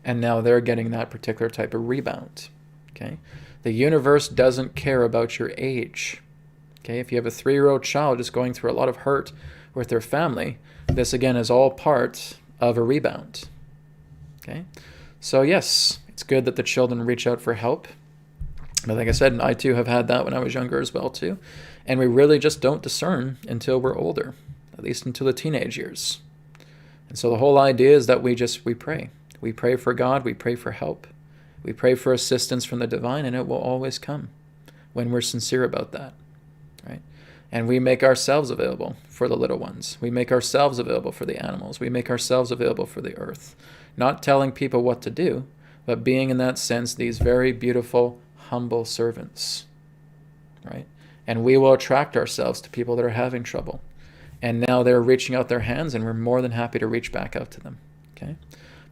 And now they're getting that particular type of rebound. Okay? The universe doesn't care about your age. Okay? If you have a 3-year-old child just going through a lot of hurt with their family, this again is all part of a rebound. Okay? So yes, it's good that the children reach out for help. But like I said, I too have had that when I was younger as well too. And we really just don't discern until we're older, at least until the teenage years. And so the whole idea is that we pray. We pray for God, we pray for help. We pray for assistance from the divine, and it will always come when we're sincere about that, right? And we make ourselves available for the little ones. We make ourselves available for the animals. We make ourselves available for the earth. Not telling people what to do, but being in that sense these very beautiful, humble servants, right? And we will attract ourselves to people that are having trouble. And now they're reaching out their hands, and we're more than happy to reach back out to them, okay?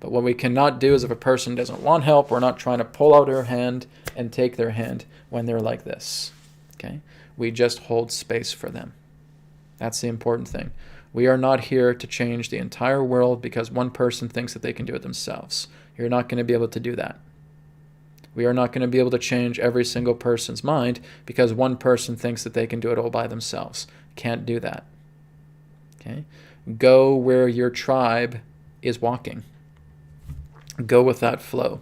But what we cannot do is, if a person doesn't want help, we're not trying to pull out our hand and take their hand when they're like this, okay? We just hold space for them. That's the important thing. We are not here to change the entire world because one person thinks that they can do it themselves. You're not going to be able to do that. We are not going to be able to change every single person's mind because one person thinks that they can do it all by themselves. Can't do that. Okay? Go where your tribe is walking. Go with that flow.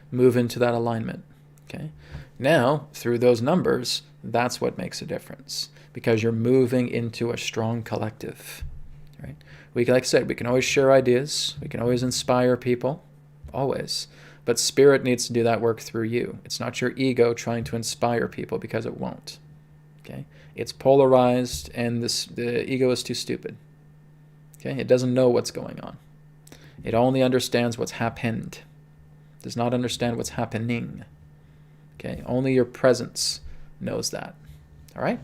Move into that alignment. Okay? Now, through those numbers, that's what makes a difference, because you're moving into a strong collective. Right? Like I said, we can always share ideas. We can always inspire people. Always. But spirit needs to do that work through you. It's not your ego trying to inspire people, because it won't. Okay? It's polarized, and the ego is too stupid. Okay? It doesn't know what's going on. It only understands what's happened. It does not understand what's happening. Okay? Only your presence knows that. All right?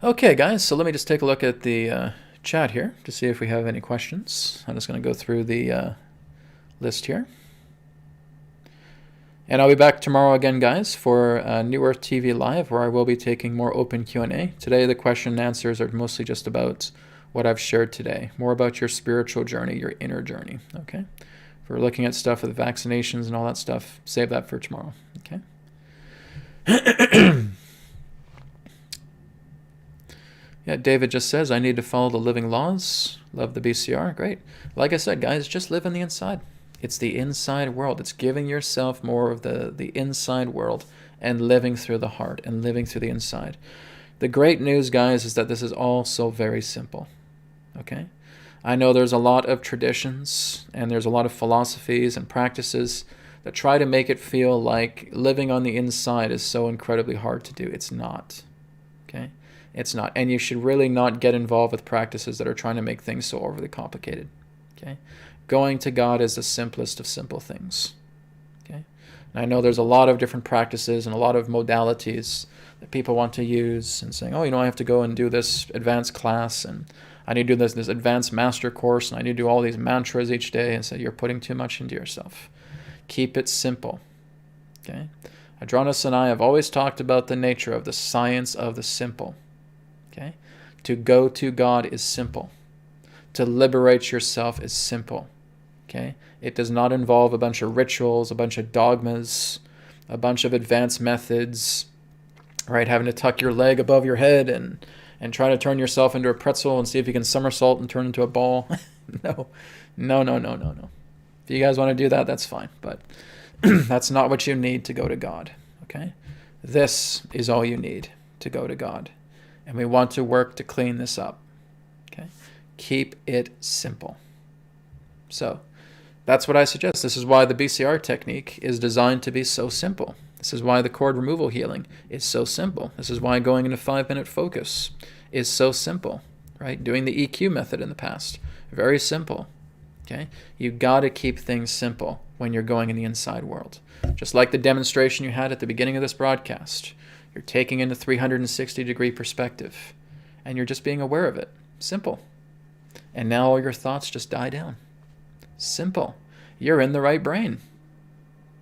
Okay, guys, so let me just take a look at the chat here to see if we have any questions. I'm just going to go through the list here. And I'll be back tomorrow again, guys, for New Earth TV Live, where I will be taking more open Q&A. Today, the question and answers are mostly just about what I've shared today, more about your spiritual journey, your inner journey, okay? If we're looking at stuff with vaccinations and all that stuff, save that for tomorrow, okay? Yeah, David just says, I need to follow the living laws. Love the BCR. Great. Like I said, guys, just live on the inside. It's the inside world. It's giving yourself more of the inside world and living through the heart and living through the inside. The great news, guys, is that this is all so very simple. Okay? I know there's a lot of traditions and there's a lot of philosophies and practices that try to make it feel like living on the inside is so incredibly hard to do. It's not. Okay? It's not. And you should really not get involved with practices that are trying to make things so overly complicated. Okay? Going to God is the simplest of simple things. Okay? And I know there's a lot of different practices and a lot of modalities that people want to use and saying, oh, I have to go and do this advanced class, and I need to do this advanced master course, and I need to do all these mantras each day, and say you're putting too much into yourself. Keep it simple. Okay? Adronis and I have always talked about the nature of the science of the simple. Okay? To go to God is simple. To liberate yourself is simple. Okay? It does not involve a bunch of rituals, a bunch of dogmas, a bunch of advanced methods, right? Having to tuck your leg above your head and try to turn yourself into a pretzel and see if you can somersault and turn into a ball. No. If you guys want to do that, that's fine. But that's not what you need to go to God. Okay? This is all you need to go to God. And we want to work to clean this up. Okay? Keep it simple. So that's what I suggest. This is why the BCR technique is designed to be so simple. This is why the cord removal healing is so simple. This is why going into 5-minute focus is so simple, right? Doing the EQ method in the past, very simple. Okay? You got to keep things simple when you're going in the inside world. Just like the demonstration you had at the beginning of this broadcast. You're taking in a 360-degree perspective, and you're just being aware of it. Simple. And now all your thoughts just die down. Simple. You're in the right brain.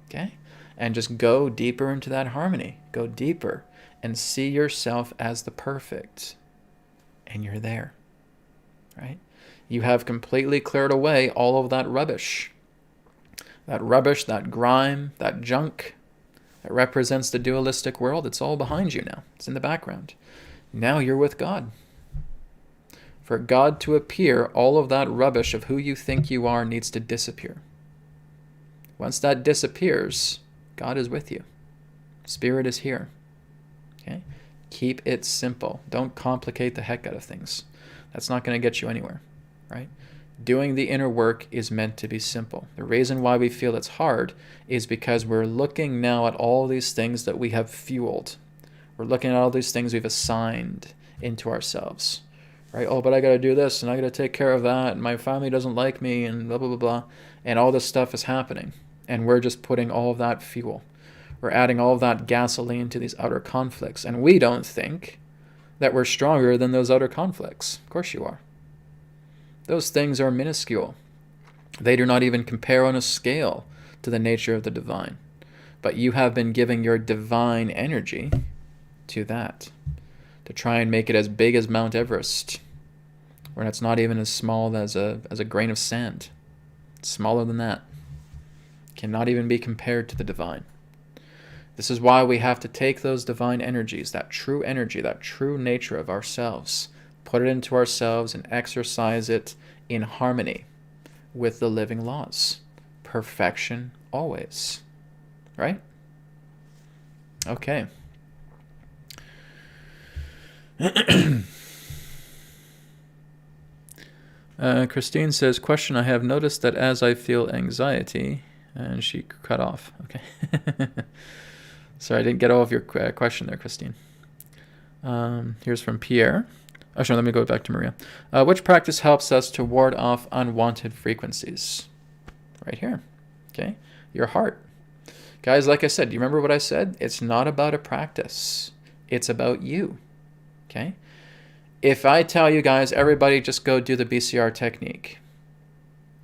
Okay? And just go deeper into that harmony. Go deeper and see yourself as the perfect. And you're there. Right? You have completely cleared away all of that rubbish. That rubbish, that grime, that junk that represents the dualistic world. It's all behind you now. It's in the background. Now you're with God. For God to appear, all of that rubbish of who you think you are needs to disappear. Once that disappears, God is with you. Spirit is here. Okay? Keep it simple. Don't complicate the heck out of things. That's not going to get you anywhere, right? Doing the inner work is meant to be simple. The reason why we feel it's hard is because we're looking now at all these things that we have fueled. We're looking at all these things we've assigned into ourselves. Right? Oh, but I got to do this, and I got to take care of that, and my family doesn't like me, and blah, blah, blah, blah. And all this stuff is happening. And we're just putting all of that fuel. We're adding all of that gasoline to these outer conflicts. And we don't think that we're stronger than those outer conflicts. Of course you are. Those things are minuscule. They do not even compare on a scale to the nature of the divine. But you have been giving your divine energy to that, to try and make it as big as Mount Everest, when it's not even as small as a grain of sand. It's smaller than that. Cannot even be compared to the divine. This is why we have to take those divine energies, that true energy, that true nature of ourselves, put it into ourselves and exercise it in harmony with the living laws. Perfection always. Right? Okay. Christine says, question, I have noticed that as I feel anxiety, and she cut off. Okay. Sorry, I didn't get all of your question there, Christine. Here's from Pierre. Actually, let me go back to Maria. Which practice helps us to ward off unwanted frequencies? Right here. Okay. Your heart. Guys, like I said, do you remember what I said? It's not about a practice. It's about you. Okay? If I tell you guys, everybody just go do the BCR technique.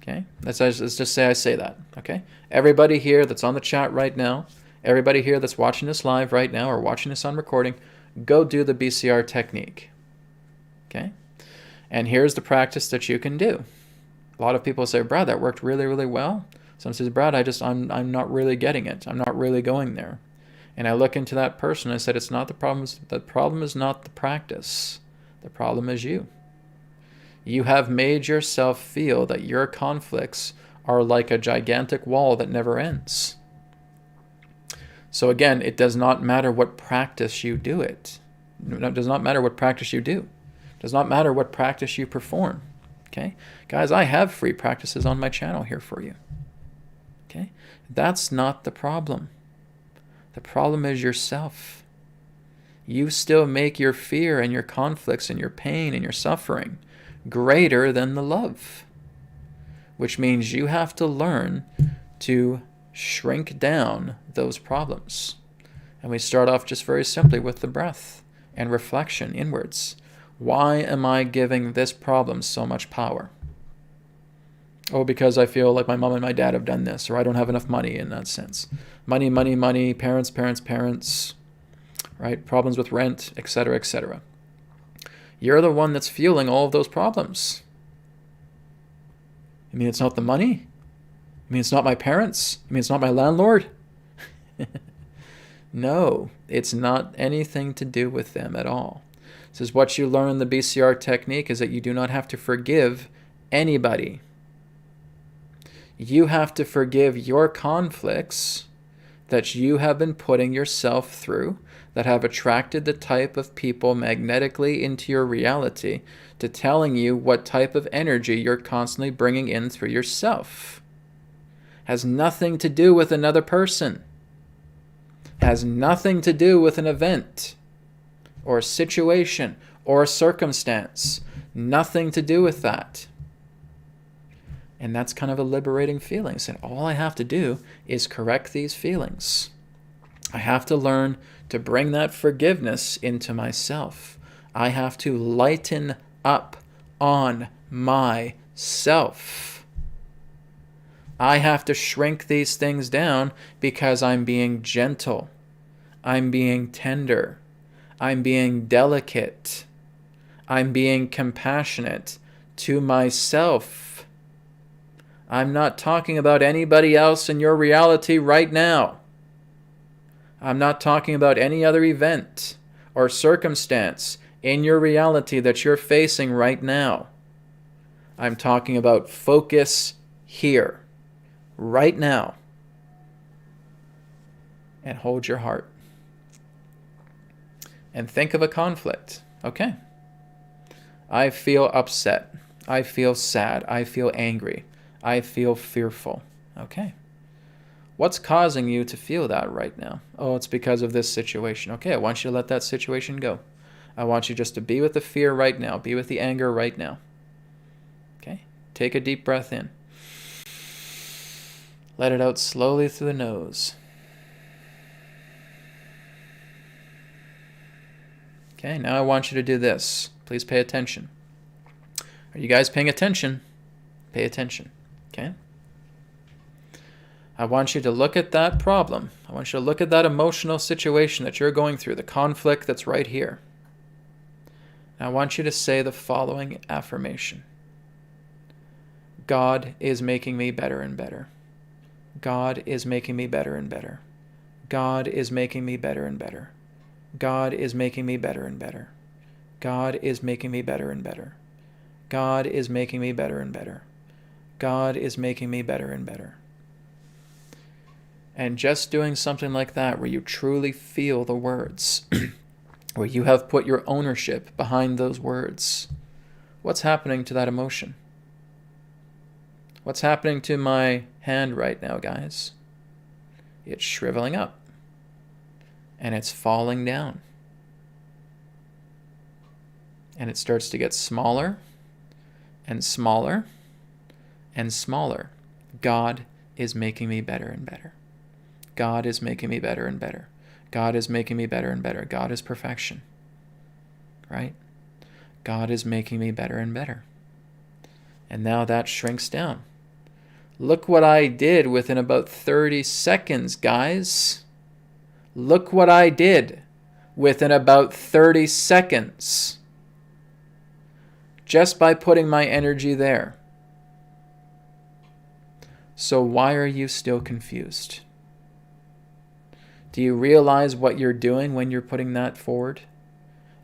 Okay? Let's just say I say that. Okay? Everybody here that's on the chat right now, everybody here that's watching this live right now or watching this on recording, go do the BCR technique. Okay? And here's the practice that you can do. A lot of people say, Brad, that worked really, really well. Someone says, Brad, I'm not really getting it. I'm not really going there. And I look into that person and I said, it's not the problem. The problem is not the practice. The problem is you. You have made yourself feel that your conflicts are like a gigantic wall that never ends. So again, it does not matter what practice you do it. It does not matter what practice you do. It does not matter what practice you perform. Okay? Guys, I have free practices on my channel here for you. Okay? That's not the problem. The problem is yourself. You still make your fear and your conflicts and your pain and your suffering greater than the love, which means you have to learn to shrink down those problems. And we start off just very simply with the breath and reflection inwards. Why am I giving this problem so much power? Oh, because I feel like my mom and my dad have done this, or I don't have enough money in that sense. Money, money, money, parents, parents, parents, right? Problems with rent, etc., etc. You're the one that's fueling all of those problems. You mean it's not the money? You mean it's not my parents? You mean it's not my landlord? No, it's not anything to do with them at all. This is what you learn in the BCR technique, is that you do not have to forgive anybody. You have to forgive your conflicts that you have been putting yourself through that have attracted the type of people magnetically into your reality to telling you what type of energy you're constantly bringing in through yourself. Has nothing to do with another person. Has nothing to do with an event or a situation or a circumstance. Nothing to do with that. And that's kind of a liberating feeling. So all I have to do is correct these feelings. I have to learn to bring that forgiveness into myself. I have to lighten up on myself. I have to shrink these things down because I'm being gentle. I'm being tender. I'm being delicate. I'm being compassionate to myself. I'm not talking about anybody else in your reality right now. I'm not talking about any other event or circumstance in your reality that you're facing right now. I'm talking about focus here, right now. And hold your heart. And think of a conflict. Okay. I feel upset. I feel sad. I feel angry. I feel fearful. Okay. What's causing you to feel that right now? Oh, it's because of this situation. Okay, I want you to let that situation go. I want you just to be with the fear right now. Be with the anger right now. Okay? Take a deep breath in. Let it out slowly through the nose. Okay, now I want you to do this. Please pay attention. Are you guys paying attention? Pay attention. Okay? I want you to look at that problem. I want you to look at that emotional situation that you're going through, the conflict that's right here. And I want you to say the following affirmation. God is making me better and better. God is making me better and better. God is making me better and better. God is making me better and better. God is making me better and better. God is making me better and better. God is making me better and better. And just doing something like that where you truly feel the words, where you have put your ownership behind those words, what's happening to that emotion? What's happening to my hand right now, guys? It's shriveling up. And it's falling down. And it starts to get smaller and smaller and smaller. God is making me better and better. God is making me better and better. God is making me better and better. God is perfection. Right? God is making me better and better. And now that shrinks down. Look what I did within about 30 seconds, guys. Look what I did within about 30 seconds. Just by putting my energy there. So why are you still confused? Do you realize what you're doing when you're putting that forward?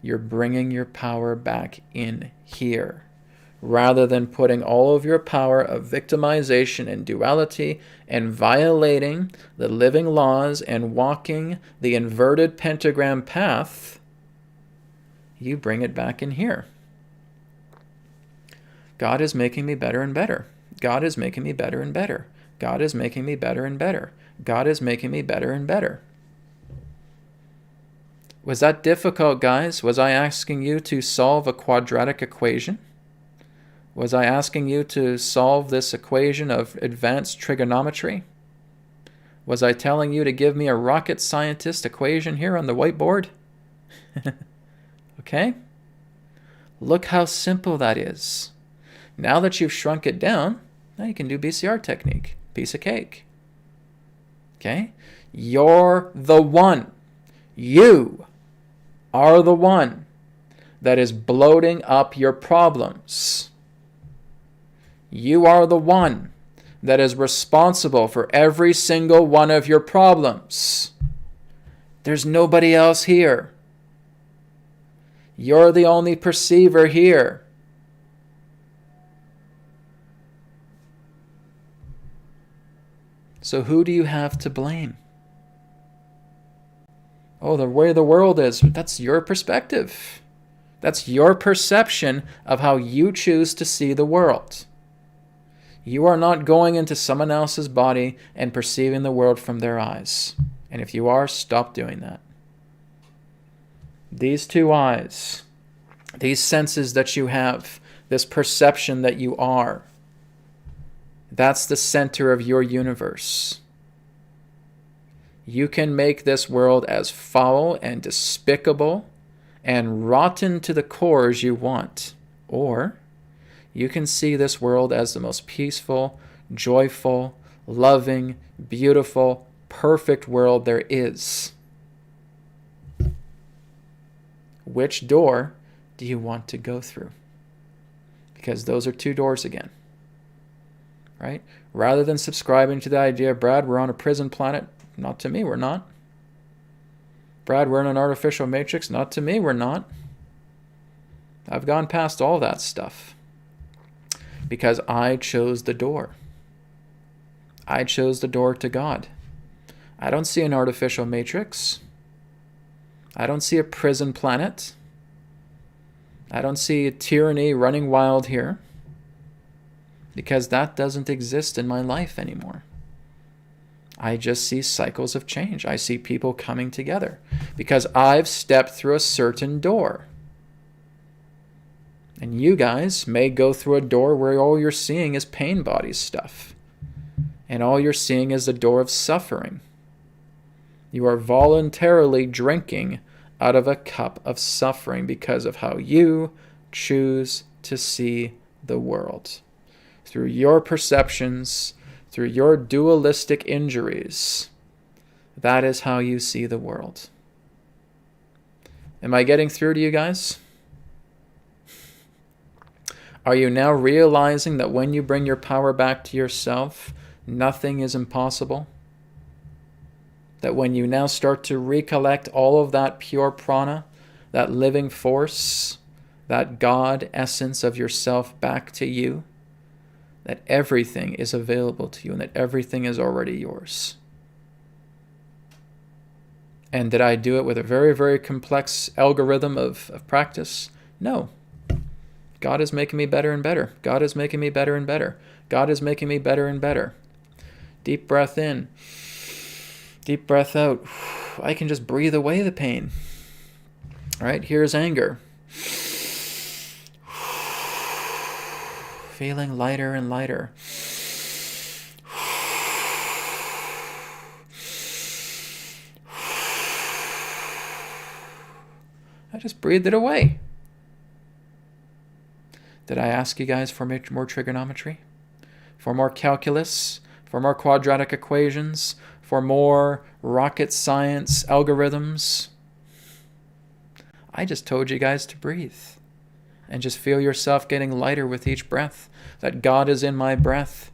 You're bringing your power back in here, rather than putting all of your power of victimization and duality and violating the living laws and walking the inverted pentagram path. You bring it back in here. God is making me better and better. God is making me better and better. God is making me better and better. God is making me better and better. Was that difficult, guys? Was I asking you to solve a quadratic equation? Was I asking you to solve this equation of advanced trigonometry? Was I telling you to give me a rocket scientist equation here on the whiteboard? Okay? Look how simple that is. Now that you've shrunk it down, now you can do BCR technique. Piece of cake. Okay? You're the one. You are the one that is bloating up your problems. You are the one that is responsible for every single one of your problems. There's nobody else here. You're the only perceiver here. So who do you have to blame? Oh, the way the world is, that's your perspective. That's your perception of how you choose to see the world. You are not going into someone else's body and perceiving the world from their eyes. And if you are, stop doing that. These two eyes, these senses that you have, this perception that you are, that's the center of your universe. You can make this world as foul and despicable and rotten to the core as you want. Or you can see this world as the most peaceful, joyful, loving, beautiful, perfect world there is. Which door do you want to go through? Because those are two doors again. Right? Rather than subscribing to the idea, Brad, we're on a prison planet. Not to me, we're not. Brad, we're in an artificial matrix. Not to me, we're not. I've gone past all that stuff. Because I chose the door. I chose the door to God. I don't see an artificial matrix. I don't see a prison planet. I don't see a tyranny running wild here. Because that doesn't exist in my life anymore. I just see cycles of change. I see people coming together. Because I've stepped through a certain door. And you guys may go through a door where all you're seeing is pain body stuff. And all you're seeing is the door of suffering. You are voluntarily drinking out of a cup of suffering because of how you choose to see the world. Through your perceptions, through your dualistic injuries, that is how you see the world. Am I getting through to you guys? Are you now realizing that when you bring your power back to yourself, nothing is impossible? That when you now start to recollect all of that pure prana, that living force, that God essence of yourself back to you, that everything is available to you and that everything is already yours. And did I do it with a very, very complex algorithm of practice? No. God is making me better and better. God is making me better and better. God is making me better and better. Deep breath in. Deep breath out. I can just breathe away the pain. All right, here's anger. Feeling lighter and lighter. I just breathed it away. Did I ask you guys for more trigonometry? For more calculus? For more quadratic equations? For more rocket science algorithms? I just told you guys to breathe. And just feel yourself getting lighter with each breath. That God is in my breath.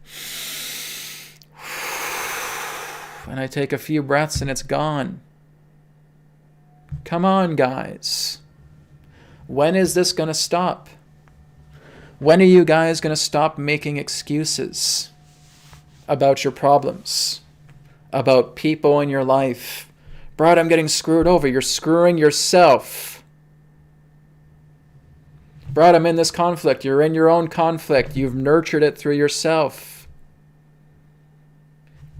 And I take a few breaths and it's gone. Come on, guys. When is this going to stop? When are you guys going to stop making excuses about your problems? About people in your life? Brad, I'm getting screwed over. You're screwing yourself. Brad, I'm in this conflict. You're in your own conflict. You've nurtured it through yourself.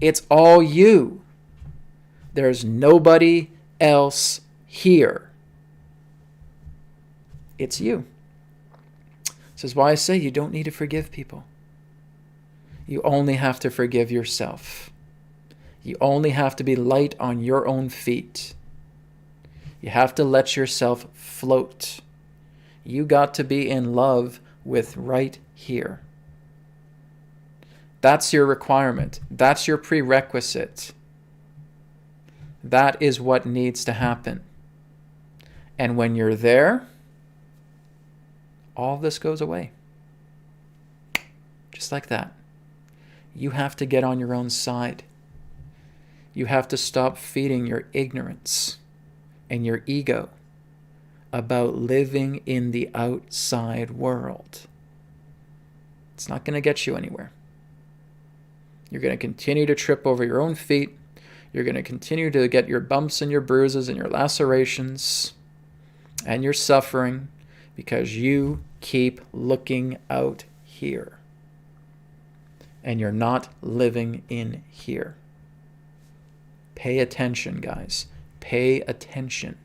It's all you. There's nobody else here. It's you. This is why I say you don't need to forgive people. You only have to forgive yourself. You only have to be light on your own feet. You have to let yourself float. You got to be in love with right here. That's your requirement. That's your prerequisite. That is what needs to happen. And when you're there, all this goes away. Just like that. You have to get on your own side. You have to stop feeding your ignorance and your ego about living in the outside world. It's not going to get you anywhere. You're going to continue to trip over your own feet. You're going to continue to get your bumps and your bruises and your lacerations and your suffering because you keep looking out here. And you're not living in here. Pay attention, guys. Pay attention.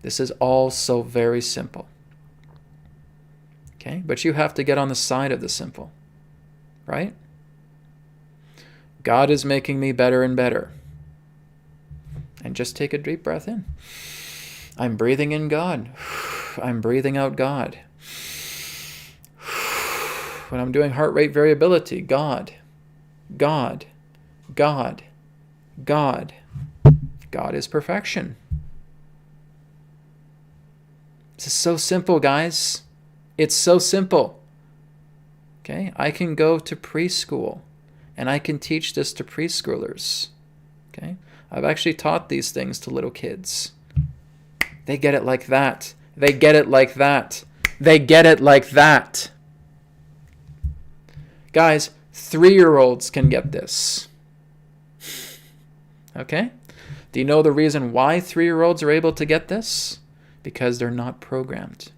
This is all so very simple. Okay? But you have to get on the side of the simple. Right? God is making me better and better. And just take a deep breath in. I'm breathing in God. I'm breathing out God. When I'm doing heart rate variability, God, God, God, God. God is perfection. This is so simple, guys. It's so simple. Okay? I can go to preschool and I can teach this to preschoolers. Okay? I've actually taught these things to little kids. They get it like that. They get it like that. They get it like that. Guys, 3-year-olds can get this. Okay? Do you know the reason why 3-year-olds are able to get this? Because they're not programmed.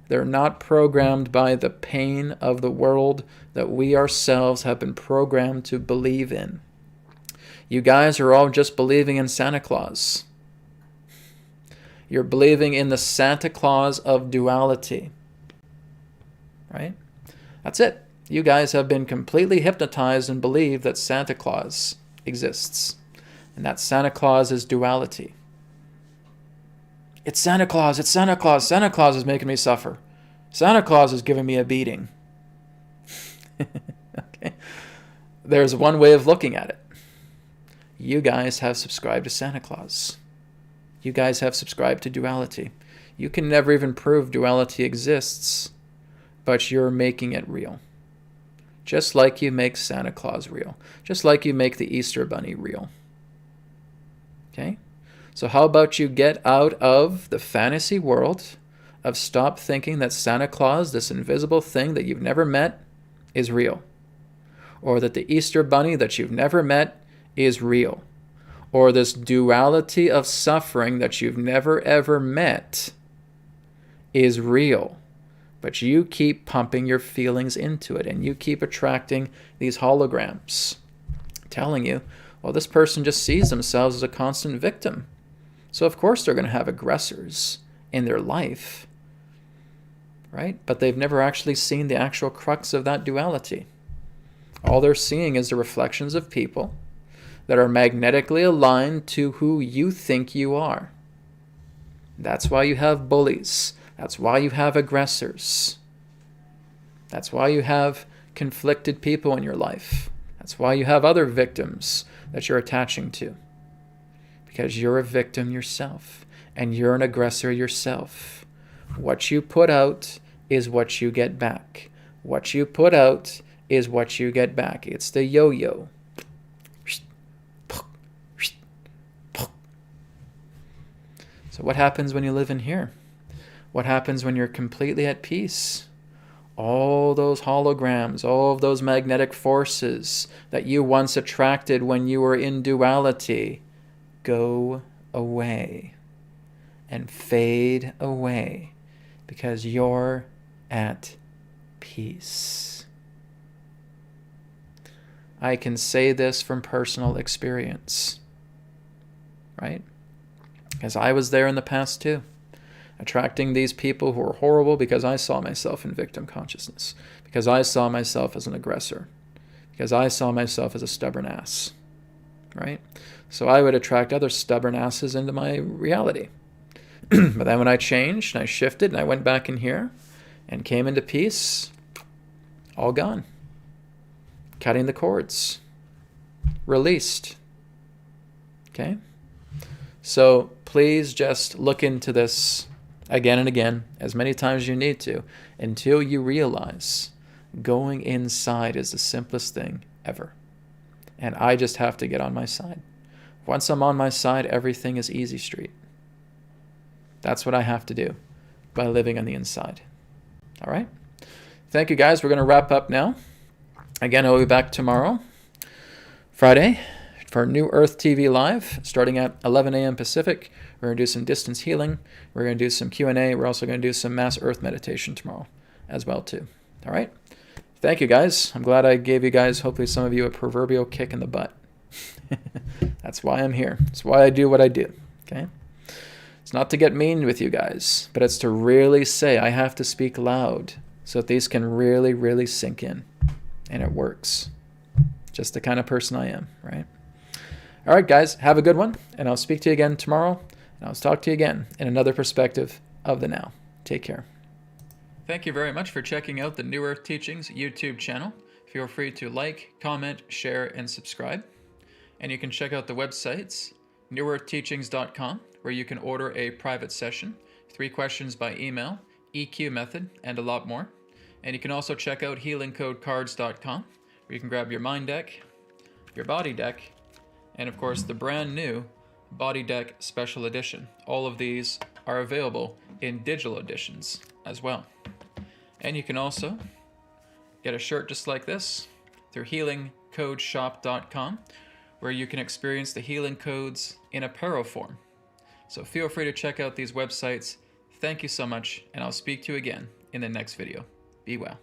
They're not programmed by the pain of the world that we ourselves have been programmed to believe in. You guys are all just believing in Santa Claus. You're believing in the Santa Claus of duality. Right? That's it. You guys have been completely hypnotized and believe that Santa Claus exists. And that Santa Claus is duality. It's Santa Claus, it's Santa Claus. Santa Claus is making me suffer. Santa Claus is giving me a beating. Okay. There's one way of looking at it. You guys have subscribed to Santa Claus. You guys have subscribed to duality. You can never even prove duality exists, but you're making it real. Just like you make Santa Claus real. Just like you make the Easter Bunny real. Okay? So how about you get out of the fantasy world of stop thinking that Santa Claus, this invisible thing that you've never met, is real. Or that the Easter Bunny that you've never met is real. Or this duality of suffering that you've never ever met is real. But you keep pumping your feelings into it, and you keep attracting these holograms telling you, well, this person just sees themselves as a constant victim. So of course they're going to have aggressors in their life, right? But they've never actually seen the actual crux of that duality. All they're seeing is the reflections of people that are magnetically aligned to who you think you are. That's why you have bullies. That's why you have aggressors. That's why you have conflicted people in your life. That's why you have other victims that you're attaching to. Because you're a victim yourself, and you're an aggressor yourself. What you put out is what you get back. What you put out is what you get back. It's the yo-yo. So what happens when you live in here? What happens when you're completely at peace? All those holograms, all of those magnetic forces that you once attracted when you were in duality go away and fade away because you're at peace. I can say this from personal experience, right? Because I was there in the past too. Attracting these people who were horrible because I saw myself in victim consciousness, because I saw myself as an aggressor, because I saw myself as a stubborn ass, right? So I would attract other stubborn asses into my reality. But then when I changed and I shifted and I went back in here and came into peace, all gone. Cutting the cords. Released. Okay? So please just look into this again and again, as many times as you need to, until you realize going inside is the simplest thing ever. And I just have to get on my side. Once I'm on my side, everything is easy street. That's what I have to do by living on the inside. All right? Thank you, guys. We're going to wrap up now. Again, I'll be back tomorrow Friday for New Earth TV Live, starting at 11 a.m. Pacific. We're going to do some distance healing. We're going to do some Q&A. We're also going to do some mass earth meditation tomorrow as well, too. All right? Thank you, guys. I'm glad I gave you guys, hopefully some of you, a proverbial kick in the butt. That's why I'm here. That's why I do what I do, okay? It's not to get mean with you guys, but it's to really say I have to speak loud so that these can really, really sink in. And it works. Just the kind of person I am, right? All right, guys, have a good one, and I'll speak to you again tomorrow, and I'll talk to you again in another perspective of the now. Take care. Thank you very much for checking out the New Earth Teachings YouTube channel. Feel free to like, comment, share, and subscribe. And you can check out the websites, newearthteachings.com, where you can order a private session, 3 questions by email, EQ method, and a lot more. And you can also check out healingcodecards.com, where you can grab your mind deck, your body deck, and of course the brand new Body Deck Special Edition. All of these are available in digital editions as well. And you can also get a shirt just like this through healingcodeshop.com, where you can experience the healing codes in apparel form. So feel free to check out these websites. Thank you so much, and I'll speak to you again in the next video. Be well.